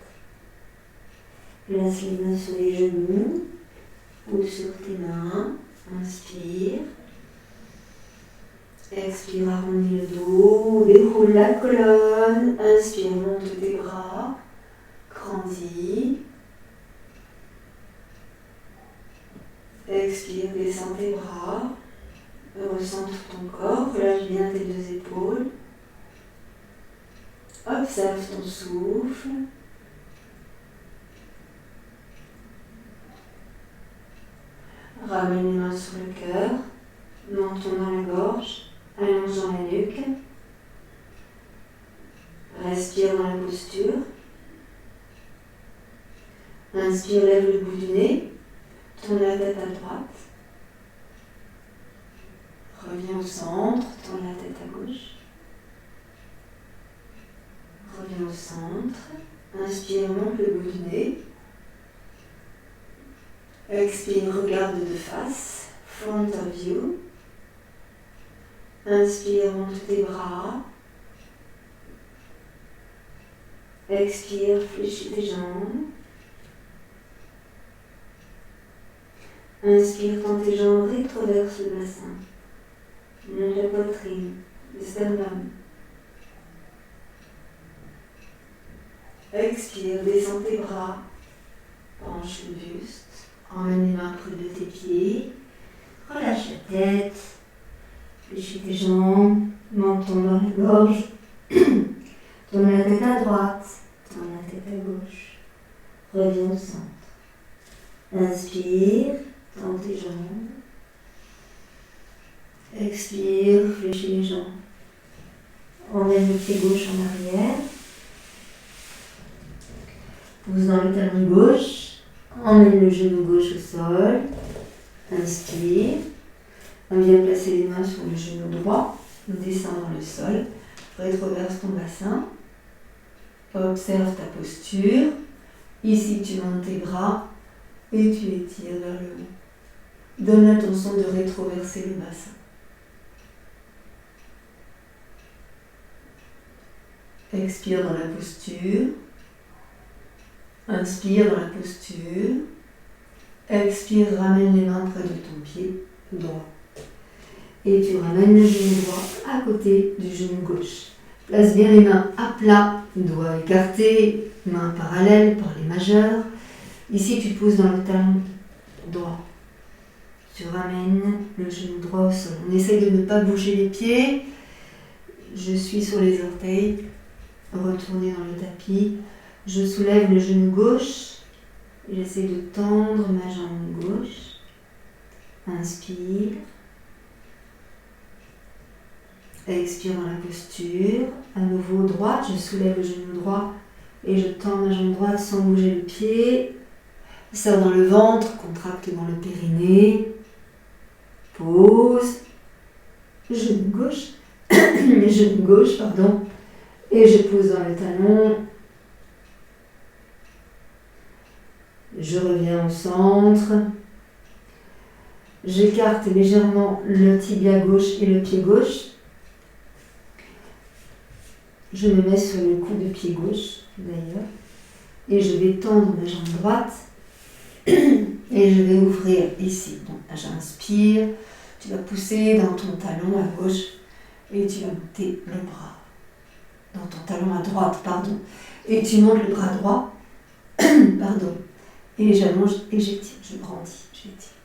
[SPEAKER 1] Place les mains sur les genoux, pousse sur tes mains, inspire. Expire, arrondis le dos, déroule la colonne, inspire, monte tes bras, grandis. Expire, descends tes bras, recentre ton corps, relâche bien tes deux épaules. Observe ton souffle. Ramène les mains sur le cœur, menton dans la gorge. Allongeant la nuque. Respire dans la posture. Inspire, lève le bout du nez. Tourne la tête à droite. Reviens au centre. Tourne la tête à gauche. Reviens au centre. Inspire, monte le bout du nez. Expire, regarde de face. Front of view. Inspire, monte tes bras. Expire, fléchis tes jambes. Inspire, tends tes jambes, rétroverse le bassin. Monte la poitrine, le sternum. Expire, descends tes bras. Penche le buste. Emmène les mains près de tes pieds. Relâche la tête. Fléchis tes jambes, menton dans la gorge. Tourne la tête à droite, tourne la tête à gauche. Reviens au centre. Inspire, tends tes jambes. Expire, fléchis les jambes. Emmène le pied gauche en arrière.
[SPEAKER 2] Pousse dans le talon gauche. Emmène le genou gauche au sol. Inspire. On vient placer les mains sur le genou droit. On descend dans le sol. Rétroverse ton bassin. Observe ta posture. Ici, tu montes tes bras et tu étires vers le haut. Donne l'intention de rétroverser le bassin. Expire dans la posture. Inspire dans la posture. Expire, ramène les mains près de ton pied droit. Et tu ramènes le genou droit à côté du genou gauche. Place bien les mains à plat, doigts écartés, mains parallèles par les majeurs. Ici, tu pousses dans le talon droit. Tu ramènes le genou droit au sol. On essaye de ne pas bouger les pieds. Je suis sur les orteils. Retournez dans le tapis. Je soulève le genou gauche. J'essaie de tendre ma jambe gauche. Inspire. Expire dans la posture. À nouveau droite, je soulève le genou droit et je tends ma jambe droite sans bouger le pied. Serre dans le ventre, contracte dans le périnée. Pause. Genou gauche. Genou gauche, pardon. Et je pose dans le talon. Je reviens au centre. J'écarte légèrement le tibia gauche et le pied gauche. Je me mets sur le coup de pied gauche, d'ailleurs. Et je vais tendre ma jambe droite. Et je vais ouvrir ici. Donc, j'inspire. Tu vas pousser dans ton talon à gauche. Et tu vas monter le bras. Dans ton talon à droite, pardon. Et tu montes le bras droit. Pardon. Et j'allonge et j'étire. Je grandis, j'étire.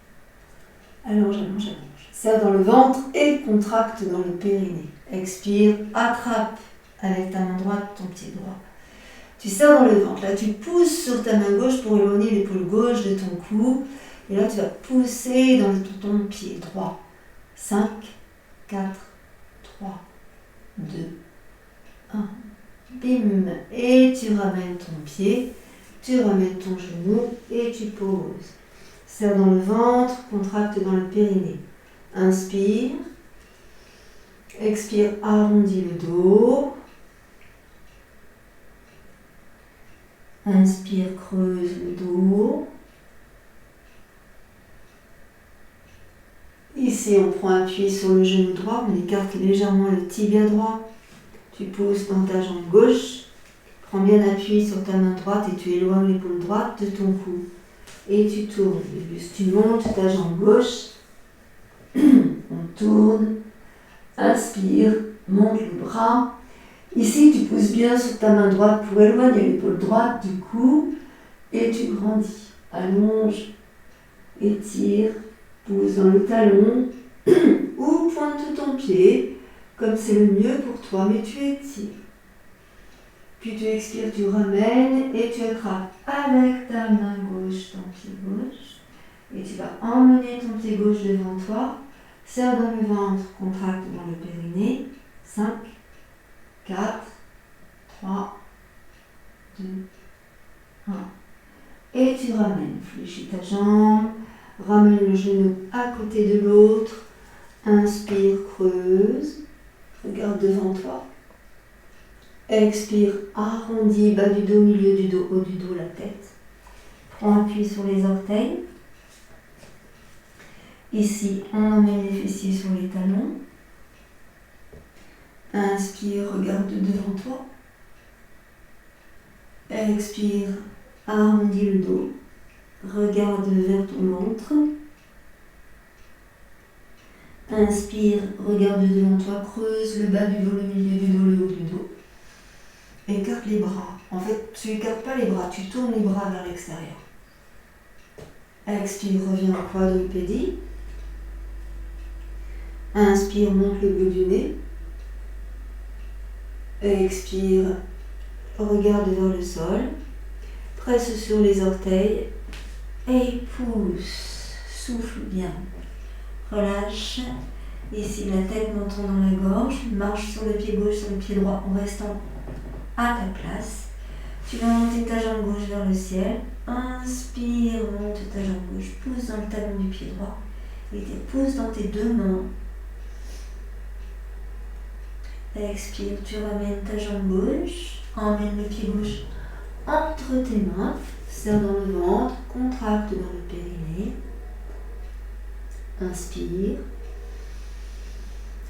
[SPEAKER 2] Allonge, allonge, allonge. Serre dans le ventre et contracte dans le périnée. Expire, attrape avec ta main droite ton pied droit. Tu serres dans le ventre. Là, tu pousses sur ta main gauche pour éloigner l'épaule gauche de ton cou. Et là, tu vas pousser dans ton pied droit. 5, 4, 3, 2, 1. Bim. Et tu ramènes ton pied. Tu ramènes ton genou et tu poses. Serre dans le ventre, contracte dans le périnée. Inspire. Expire, arrondis le dos. Inspire, creuse le dos. Ici, on prend appui sur le genou droit, on écarte légèrement le tibia droit. Tu pousses dans ta jambe gauche. Prends bien appui sur ta main droite et tu éloignes l'épaule droite de ton cou. Et tu tournes le buste. Tu montes ta jambe gauche. On tourne. Inspire. Monte le bras. Ici, tu pousses bien sur ta main droite pour éloigner l'épaule droite du cou. Et tu grandis. Allonge. Étire. Pousse dans le talon. Ou pointe ton pied. Comme c'est le mieux pour toi, mais tu étires. Puis tu expires, tu ramènes et tu attrapes avec ta main gauche ton pied gauche. Et tu vas emmener ton pied gauche devant toi. Serre dans le ventre, contracte dans le périnée. 5, 4, 3, 2, 1. Et tu ramènes. Fléchis ta jambe. Ramène le genou à côté de l'autre. Inspire, creuse. Regarde devant toi. Expire, arrondis, bas du dos, milieu du dos, haut du dos, la tête. Prends appui sur les orteils. Ici, on emmène les fessiers sur les talons. Inspire, regarde devant toi. Expire, arrondis le dos. Regarde vers ton ventre. Inspire, regarde devant toi, creuse le bas du dos, le milieu du dos, le haut du dos. Écarte les bras. En fait, tu n'écartes pas les bras, tu tournes les bras vers l'extérieur. Expire, reviens en quadrupédie. Inspire, monte le bout du nez. Expire, regarde vers le sol. Presse sur les orteils. Et pousse. Souffle bien. Relâche. Ici, la tête montant dans la gorge. Marche sur le pied gauche, sur le pied droit en restant à ta place. Tu vas monter ta jambe gauche vers le ciel. Inspire, monte ta jambe gauche, pousse dans le talon du pied droit et dépose dans tes deux mains. Expire, tu ramènes ta jambe gauche, emmène le pied gauche entre tes mains, serre dans le ventre, contracte dans le périnée. Inspire.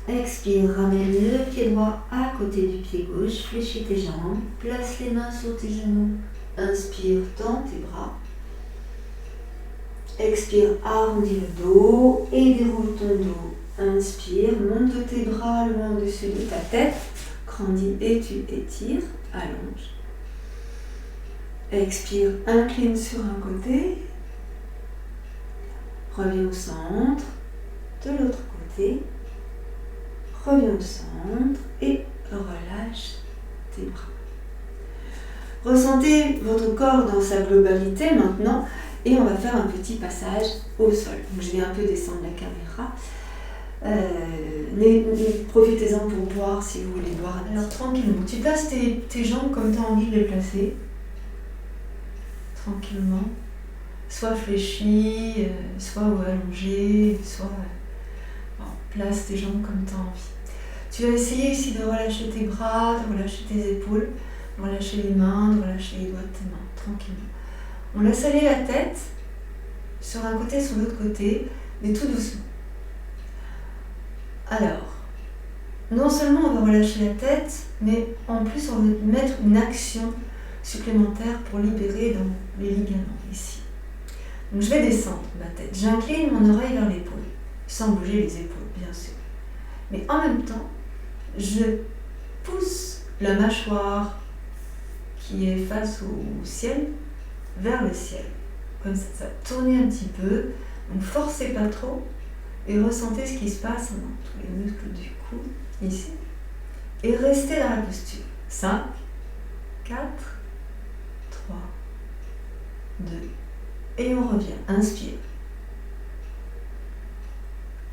[SPEAKER 2] Expire, ramène le pied droit à côté du pied gauche, fléchis tes jambes, place les mains sur tes genoux. Inspire, tends tes bras. Expire, arrondis le dos et déroule ton dos. Inspire, monte tes bras le long au-dessus de ta tête, grandis et tu étires, allonge. Expire, incline sur un côté, reviens au centre, de l'autre côté, reviens au centre et relâche tes bras. Ressentez votre corps dans sa globalité maintenant et on va faire un petit passage au sol. Donc, je vais un peu descendre la caméra. Profitez-en pour boire si vous voulez boire. Alors tranquillement, tu places tes jambes comme tu as envie de les placer. Tranquillement. Soit fléchies, soit allongées, soit... place tes jambes comme tu as envie. Tu vas essayer ici de relâcher tes bras, de relâcher tes épaules, de relâcher les mains, de relâcher les doigts de tes mains, tranquillement. On laisse aller la tête sur un côté, sur l'autre côté, mais tout doucement. Alors, non seulement on va relâcher la tête, mais en plus on va mettre une action supplémentaire pour libérer dans les ligaments ici. Donc je vais descendre ma tête, j'incline mon oreille vers l'épaule, sans bouger les épaules bien sûr. Mais en même temps, je pousse la mâchoire qui est face au ciel vers le ciel. Comme ça va tourner un petit peu, donc forcez pas trop et ressentez ce qui se passe dans tous les muscles du cou, ici. Et restez dans la posture. 5, 4, 3, 2, et on revient. Inspire.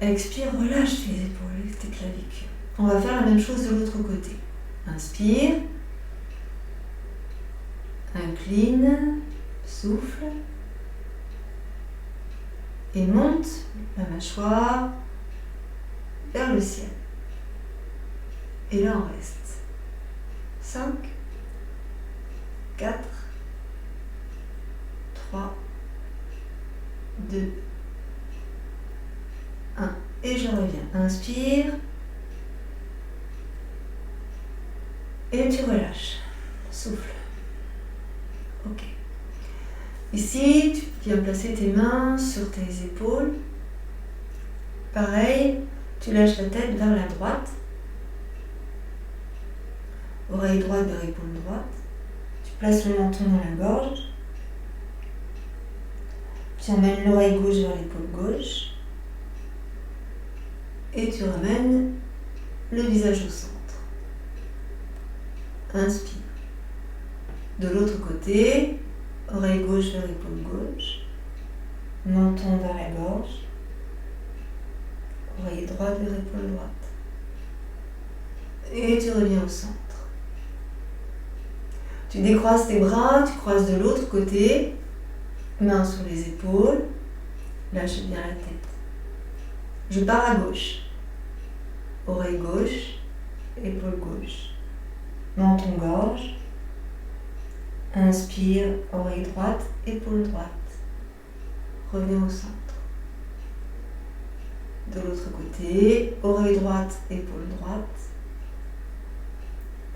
[SPEAKER 2] Expire, relâche tes épaules, tes clavicules. On va faire la même chose de l'autre côté. Inspire. Incline, souffle. Et monte la mâchoire vers le ciel. Et là on reste. 5, 4, 3, 2, 1. Et je reviens. Inspire. Et tu relâches. Souffle. Ok. Ici, tu viens placer tes mains sur tes épaules. Pareil, tu lâches la tête vers la droite. Oreille droite vers épaule droite. Tu places le menton dans la gorge. Tu emmènes l'oreille gauche vers l'épaule gauche. Et tu ramènes le visage au centre. Inspire. De l'autre côté, oreille gauche vers épaule gauche, menton vers la gorge, oreille droite vers épaule droite. Et tu reviens au centre. Tu décroises tes bras, tu croises de l'autre côté, mains sur les épaules, lâche bien la tête. Je pars à gauche, oreille gauche, épaule gauche, menton gorge. Inspire, oreille droite, épaule droite. Reviens au centre. De l'autre côté, oreille droite, épaule droite.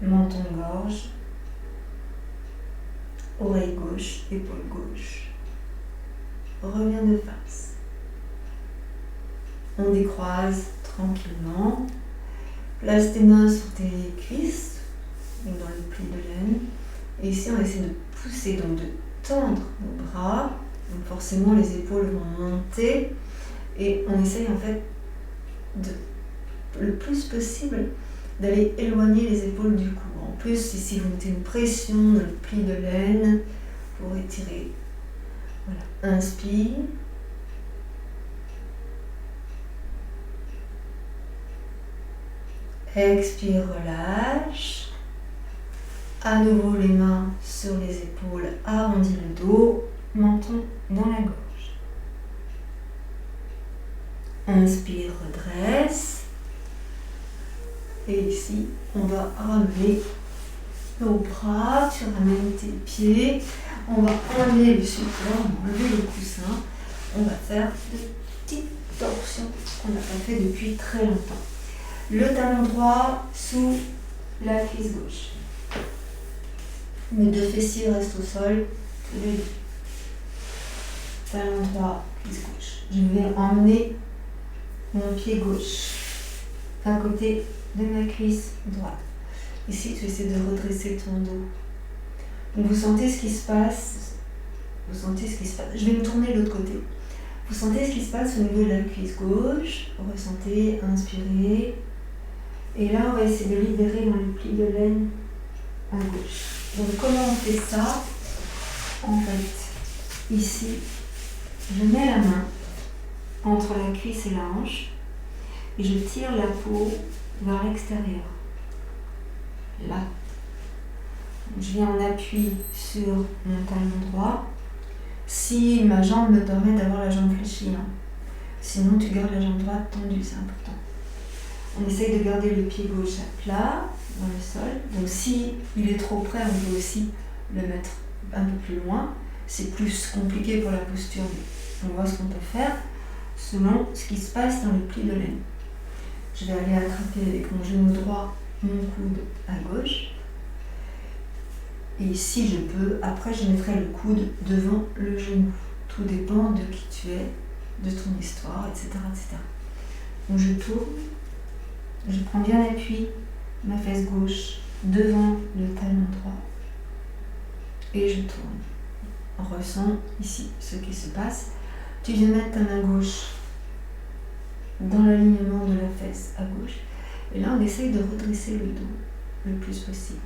[SPEAKER 2] Menton gorge. Oreille gauche, épaule gauche. Reviens de face. On décroise tranquillement. Place tes mains sur tes cuisses, dans le pli de laine. Et ici, on essaie de pousser, donc de tendre nos bras. Donc forcément, les épaules vont monter. Et on essaye en fait, le plus possible, d'aller éloigner les épaules du cou. En plus, ici, vous mettez une pression dans le pli de laine pour étirer. Voilà. Inspire. Expire, relâche. À nouveau les mains sur les épaules, arrondis le dos, menton dans la gorge. Inspire, redresse. Et ici, on va ramener nos bras, tu ramènes tes pieds. On va enlever le support, on va enlever le coussin. On va faire de petites torsions qu'on n'a pas fait depuis très longtemps. Le talon droit sous la cuisse gauche. Mes deux fessiers restent au sol. Les deux. Talon droit, cuisse gauche. Je vais emmener mon pied gauche à côté de ma cuisse droite. Ici, tu essaies de redresser ton dos. Donc, vous sentez ce qui se passe. Vous sentez ce qui se passe. Je vais me tourner de l'autre côté. Vous sentez ce qui se passe au niveau de la cuisse gauche. Ressentez, inspirez. Et là, on va essayer de libérer dans le pli de laine à gauche. Donc, comment on fait ça? En fait, ici, je mets la main entre la cuisse et la hanche et je tire la peau vers l'extérieur. Là. Je viens en appui sur mon talon droit. Si ma jambe me permet d'avoir la jambe fléchie. Sinon, tu gardes la jambe droite tendue, c'est important. On essaye de garder le pied gauche à plat dans le sol. Donc si il est trop près, on peut aussi le mettre un peu plus loin. C'est plus compliqué pour la posture, mais on voit ce qu'on peut faire selon ce qui se passe dans le pli de laine. Je vais aller attraper avec mon genou droit mon coude à gauche. Et si je peux, après je mettrai le coude devant le genou. Tout dépend de qui tu es, de ton histoire, etc. etc. Donc je tourne. Je prends bien l'appui, ma fesse gauche devant le talon droit et je tourne. Ressens ici ce qui se passe. Tu viens mettre ta main gauche dans l'alignement de la fesse à gauche et là on essaye de redresser le dos le plus possible,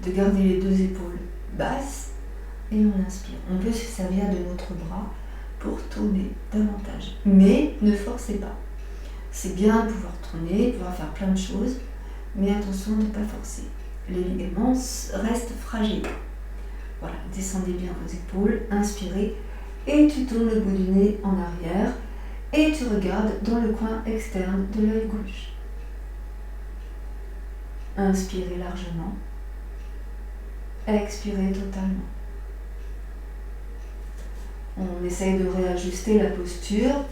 [SPEAKER 2] de garder les deux épaules basses et on inspire. On peut se servir de notre bras pour tourner davantage, mais ne forcez pas. C'est bien de pouvoir tourner, de pouvoir faire plein de choses, mais attention de ne pas forcer. Les ligaments restent fragiles. Voilà, descendez bien vos épaules, inspirez, et tu tournes le bout du nez en arrière, et tu regardes dans le coin externe de l'œil gauche. Inspirez largement, expirez totalement. On essaye de réajuster la posture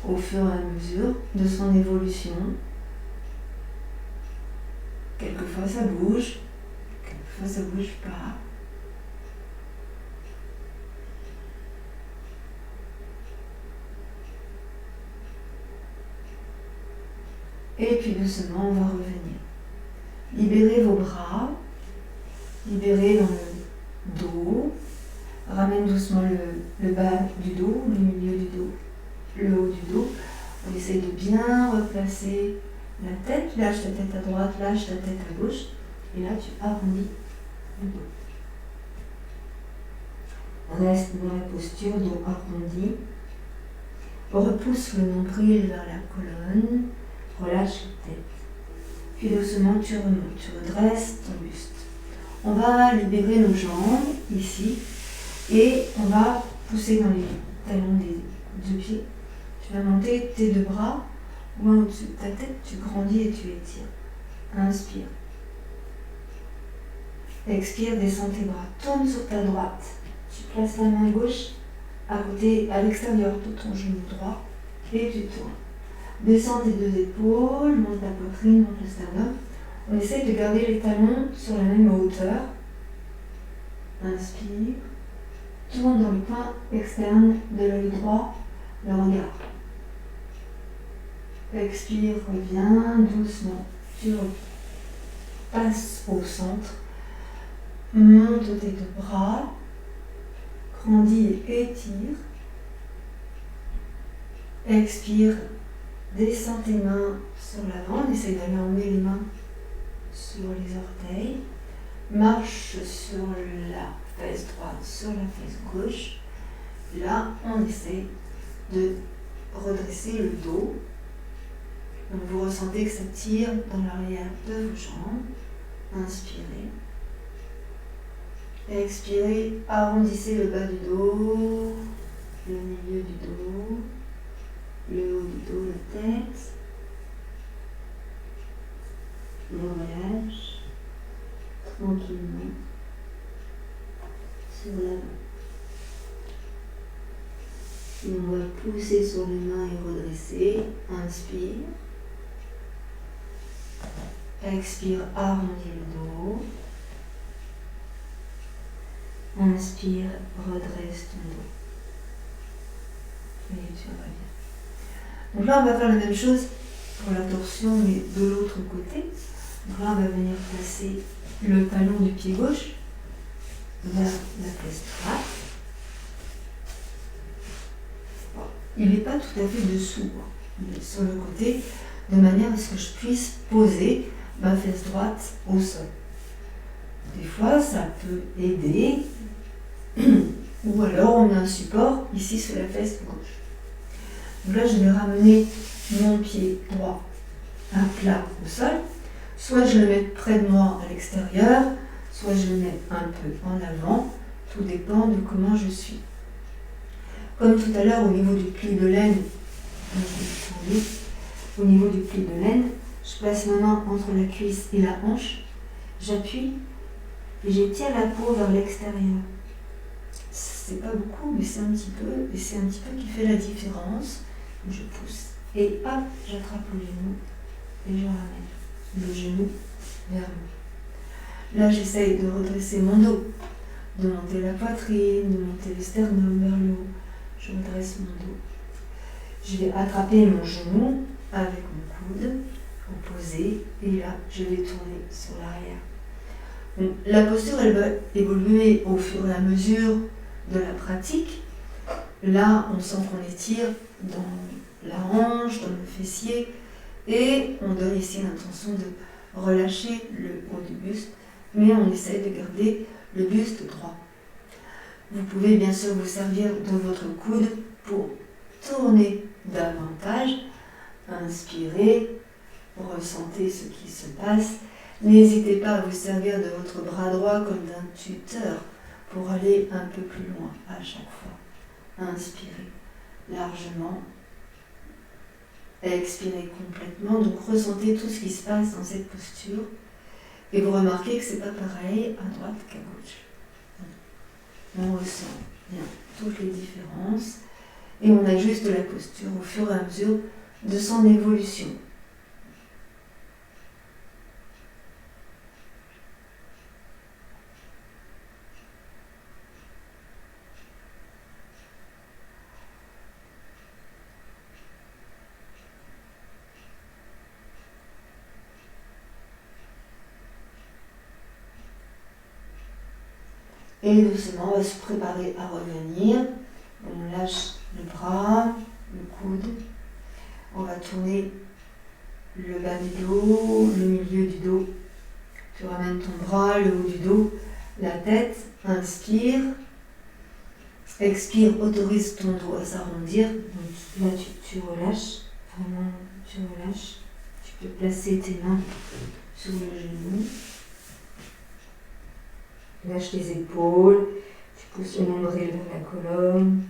[SPEAKER 2] au fur et à mesure de son évolution. Quelquefois ça bouge, quelquefois ça bouge pas. Et puis doucement on va revenir. Libérez vos bras, libérez dans le dos, ramène doucement le bas du dos, le milieu du dos, le haut du dos. On essaie de bien replacer la tête, lâche ta tête à droite, lâche ta tête à gauche, et là tu arrondis le dos. Reste dans la posture, dos arrondi. Repousse le nombril vers la colonne, relâche la tête. Puis doucement tu remontes, tu redresses ton buste. On va libérer nos jambes ici, et on va pousser dans les talons des deux pieds. Tu vas monter tes deux bras loin au-dessus de ta tête, tu grandis et tu étires. Inspire. Expire, descends tes bras. Tourne sur ta droite. Tu places la main gauche à côté, à l'extérieur de ton genou droit et tu tournes. Descends tes deux épaules, monte la poitrine, monte le sternum. On essaye de garder les talons sur la même hauteur. Inspire. Tourne dans le coin externe de l'œil droit, le regard. Expire, reviens doucement. Tu passes au centre. Monte tes deux bras. Grandis et étire. Expire. Descends tes mains sur l'avant. Essaye d'aller emmener les mains sur les orteils. Marche sur la fesse droite, sur la fesse gauche. Là, on essaie de redresser le dos. Donc vous ressentez que ça tire dans l'arrière de vos jambes. Inspirez. Expirez, arrondissez le bas du dos, le milieu du dos, le haut du dos, la tête. Et on relâche tranquillement sur l'avant. Et on va pousser sur les mains et redresser. Inspire. Expire, arrondis le dos. Inspire, redresse ton dos. Et tu reviens. Donc là, on va faire la même chose pour la torsion, mais de l'autre côté. Donc là, on va venir placer le talon du pied gauche vers la fesse droite. Bon, il n'est pas tout à fait dessous, il est sur le côté, de manière à ce que je puisse poser ma fesse droite au sol. Des fois, ça peut aider, ou alors on met un support ici sur la fesse gauche. Donc là, je vais ramener mon pied droit à plat au sol. Soit je le mets près de moi à l'extérieur, soit je le mets un peu en avant. Tout dépend de comment je suis. Comme tout à l'heure au niveau du pli de laine, au niveau du pli de laine, je place ma main entre la cuisse et la hanche, j'appuie et j'étire la peau vers l'extérieur. C'est pas beaucoup, mais c'est un petit peu, et c'est un petit peu qui fait la différence. Je pousse et hop, j'attrape le genou et je ramène le genou vers moi. Là, j'essaye de redresser mon dos, de monter la poitrine, de monter le sternum vers le haut. Je redresse mon dos. Je vais attraper mon genou avec mon coude opposé et là, je vais tourner sur l'arrière. Donc, la posture, elle va évoluer au fur et à mesure de la pratique. Là, on sent qu'on étire dans la hanche, dans le fessier, et on donne ici l'intention de relâcher le haut du buste, mais on essaie de garder le buste droit. Vous pouvez bien sûr vous servir de votre coude pour tourner davantage. Inspirez, ressentez ce qui se passe. N'hésitez pas à vous servir de votre bras droit comme d'un tuteur pour aller un peu plus loin à chaque fois. Inspirez largement. Expirez complètement. Donc ressentez tout ce qui se passe dans cette posture. Et vous remarquez que c'est pas pareil à droite qu'à gauche. On ressent bien toutes les différences. Et on ajuste la posture au fur et à mesure de son évolution. Et doucement, on va se préparer à revenir. On lâche le bras, le coude. On va tourner le bas du dos, le milieu du dos. Tu ramènes ton bras, le haut du dos, la tête. Inspire. Expire, autorise ton dos à s'arrondir. Donc là, tu relâches. Vraiment, tu relâches. Tu peux placer tes mains sur le genou. Lâche les épaules, tu pousses le nombril vers la colonne.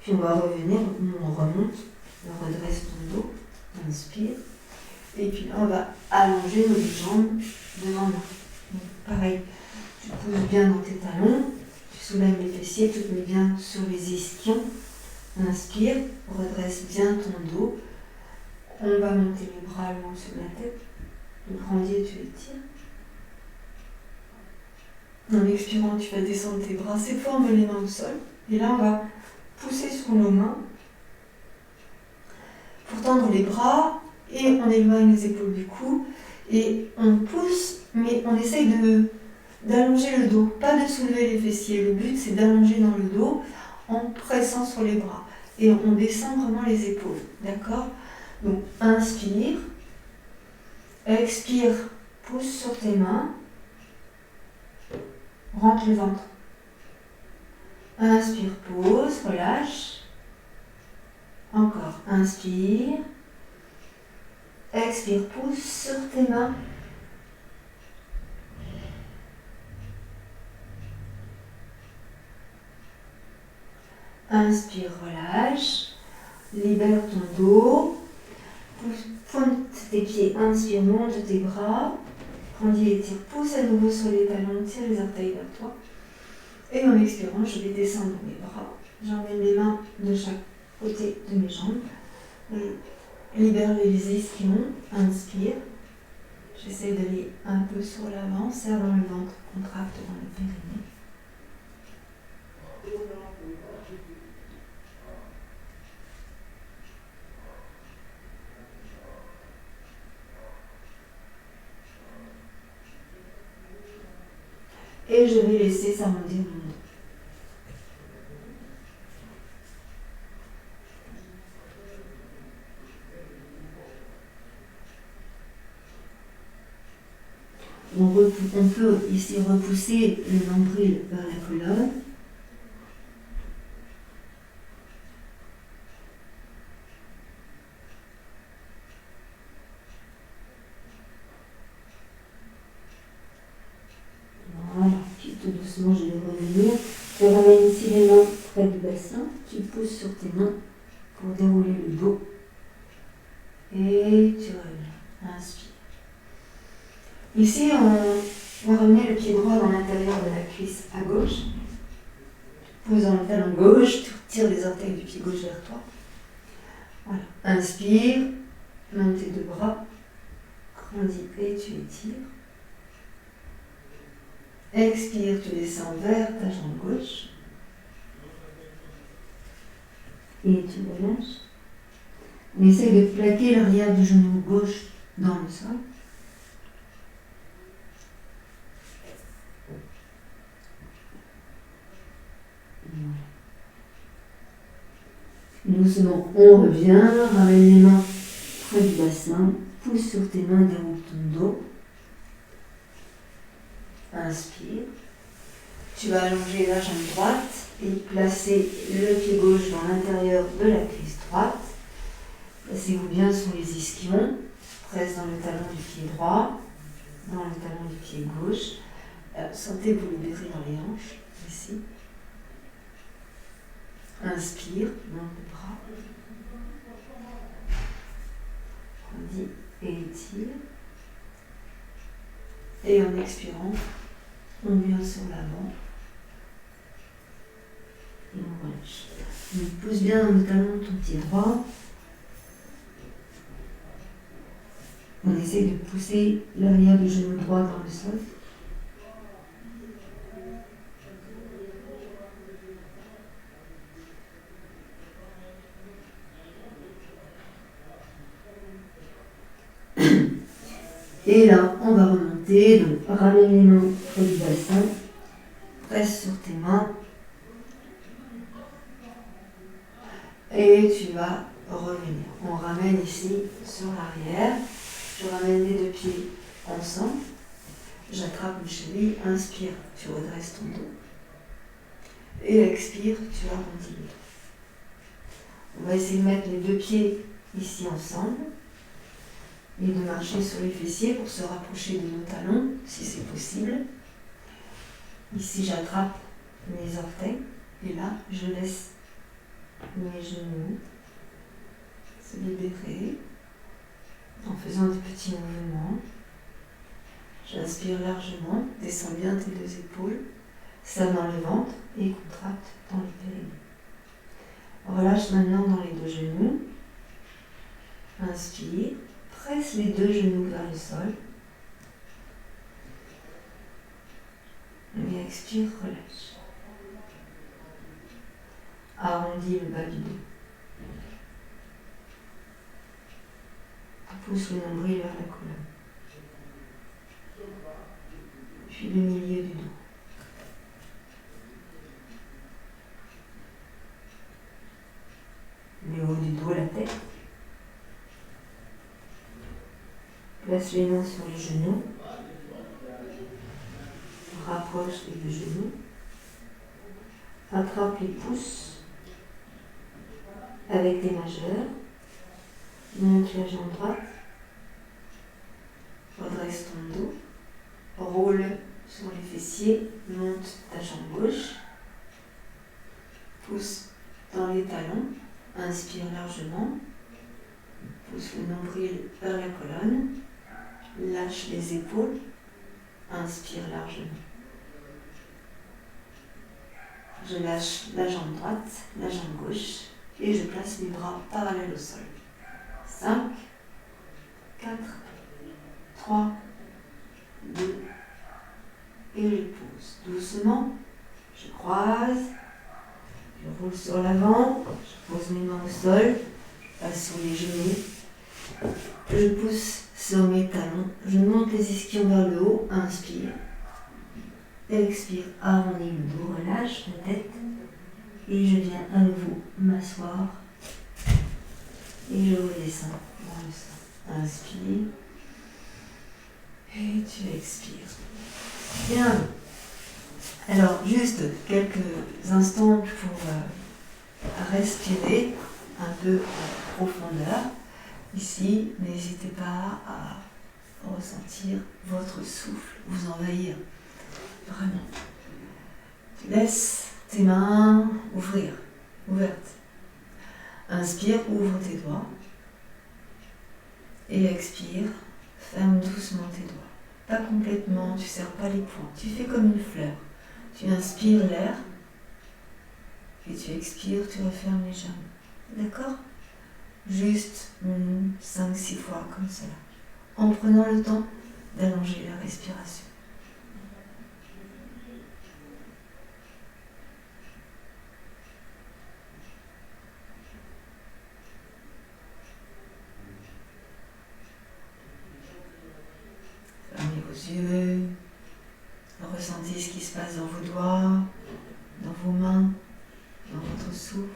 [SPEAKER 2] Puis on va revenir, on remonte, on redresse ton dos, on inspire. Et puis là, on va allonger nos jambes devant nous. Donc, pareil, tu pousses bien dans tes talons, tu soulèves les fessiers, tu te mets bien sur les ischions. Inspire, redresse bien ton dos. On va monter les bras longs sur la tête. Le grandier, tu étires. En expirant, tu vas descendre tes bras, forme les mains au sol. Et là, on va pousser sur nos mains pour tendre les bras et on éloigne les épaules du cou. Et on pousse, mais on essaye d'allonger le dos, pas de soulever les fessiers. Le but, c'est d'allonger dans le dos en pressant sur les bras. Et on descend vraiment les épaules, d'accord? Donc, inspire, expire, pousse sur tes mains, rentre le ventre. Inspire, pose, relâche. Encore, inspire. Expire, pousse sur tes mains. Inspire, relâche. Libère ton dos. Pointe tes pieds, inspire, monte tes bras. Grandis et tire, pousse à nouveau sur les talons, tire les orteils vers toi. Et en expirant, je vais descendre mes bras. J'emmène les mains de chaque côté de mes jambes. Je libère les ischions, inspire. J'essaie d'aller un peu sur l'avant, serre dans le ventre, contracte dans le périnée. Et je vais laisser s'arrondir mon dos. On peut ici repousser le nombril vers la colonne. Voilà, puis tout doucement je vais revenir. Tu ramènes ici les mains près du bassin, tu pousses sur tes mains pour dérouler le dos. Et tu reviens, inspire. Ici, on va ramener le pied droit dans l'intérieur de la cuisse à gauche. Tu poses dans le talon gauche, tu tires les orteils du pied gauche vers toi. Voilà. Inspire, monte tes deux bras, grandis et tu étires. Expire, tu descends vers ta jambe gauche. Et tu relâches. On essaie de plaquer l'arrière du genou gauche dans le sol. Doucement, on revient, ramène les mains près du bassin, pousse sur tes mains, déroule ton dos. Inspire. Tu vas allonger la jambe droite et placer le pied gauche dans l'intérieur de la cuisse droite. Placez-vous bien sur les ischions. Presse dans le talon du pied droit, dans le talon du pied gauche. Sentez vous libérer dans les hanches, ici. Inspire, monte le bras. Grandis et étire. Et en expirant, on vient sur l'avant. Et on relâche. Donc, pousse bien dans le talon ton pied droit. On essaie de pousser l'arrière du genou droit dans le sol. Et là, on va remonter, donc ramène les mains près du bassin, presse sur tes mains, et tu vas revenir. On ramène ici sur l'arrière, je ramène les deux pieds ensemble, j'attrape une cheville, inspire, tu redresses ton dos, et expire, tu arrondis le dos. On va essayer de mettre les deux pieds ici ensemble, et de marcher sur les fessiers pour se rapprocher de nos talons, si c'est possible. Ici, j'attrape mes orteils, et là, je laisse mes genoux se libérer en faisant des petits mouvements. J'inspire largement, descends bien tes deux épaules, serre dans le ventre et contracte dans le périnée. Relâche maintenant dans les deux genoux. Inspire. Presse les deux genoux vers le sol. Et expire, relâche. Arrondis le bas du dos. Pousse le nombril vers la colonne. Puis le milieu du dos. Le haut du dos, la tête. Place les mains sur les genoux. Rapproche les deux genoux. Attrape les pouces. avec les majeurs. Monte la jambe droite. Redresse ton dos. Roule sur les fessiers. Monte ta jambe gauche. Pousse dans les talons. Inspire largement. Pousse le nombril vers la colonne. Lâche les épaules. Inspire largement. Je lâche la jambe droite, la jambe gauche et je place mes bras parallèles au sol. 5, 4, 3, 2 et je pose. Doucement, je croise, je roule sur l'avant, je pose mes mains au sol, je passe sur les genoux, je pousse sur mes talons, je monte les ischions vers le haut, inspire. Expire, arrondis le dos, relâche la tête et je viens à nouveau m'asseoir et je redescends dans le sol. Inspire et tu expires. Bien. Alors juste quelques instants pour respirer un peu en profondeur. Ici, n'hésitez pas à ressentir votre souffle vous envahir. Vraiment. Tu laisses tes mains ouvertes. Inspire, ouvre tes doigts. Et expire, ferme doucement tes doigts. Pas complètement, tu ne serres pas les poings. Tu fais comme une fleur. Tu inspires l'air. Et tu expires, tu refermes légèrement. D'accord ? Juste 5-6 fois comme cela. En prenant le temps d'allonger la respiration. Fermez vos yeux, ressentez ce qui se passe dans vos doigts, dans vos mains, dans votre souffle.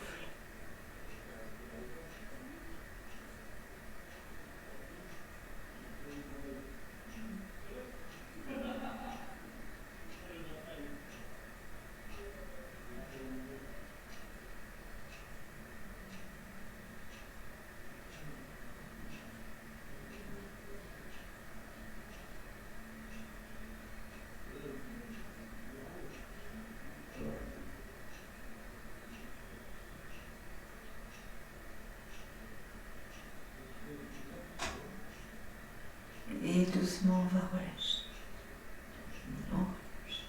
[SPEAKER 2] Et doucement, on va relâcher. On relâche.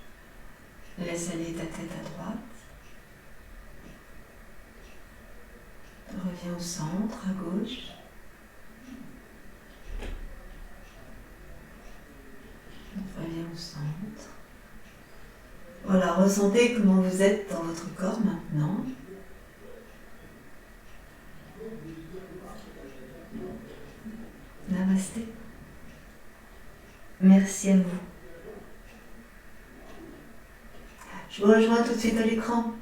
[SPEAKER 2] Laisse aller ta tête à droite. Reviens au centre, à gauche. Reviens au centre. Voilà, ressentez comment vous êtes dans votre corps maintenant. Namasté. Merci à vous. Je vous rejoins tout de suite à l'écran.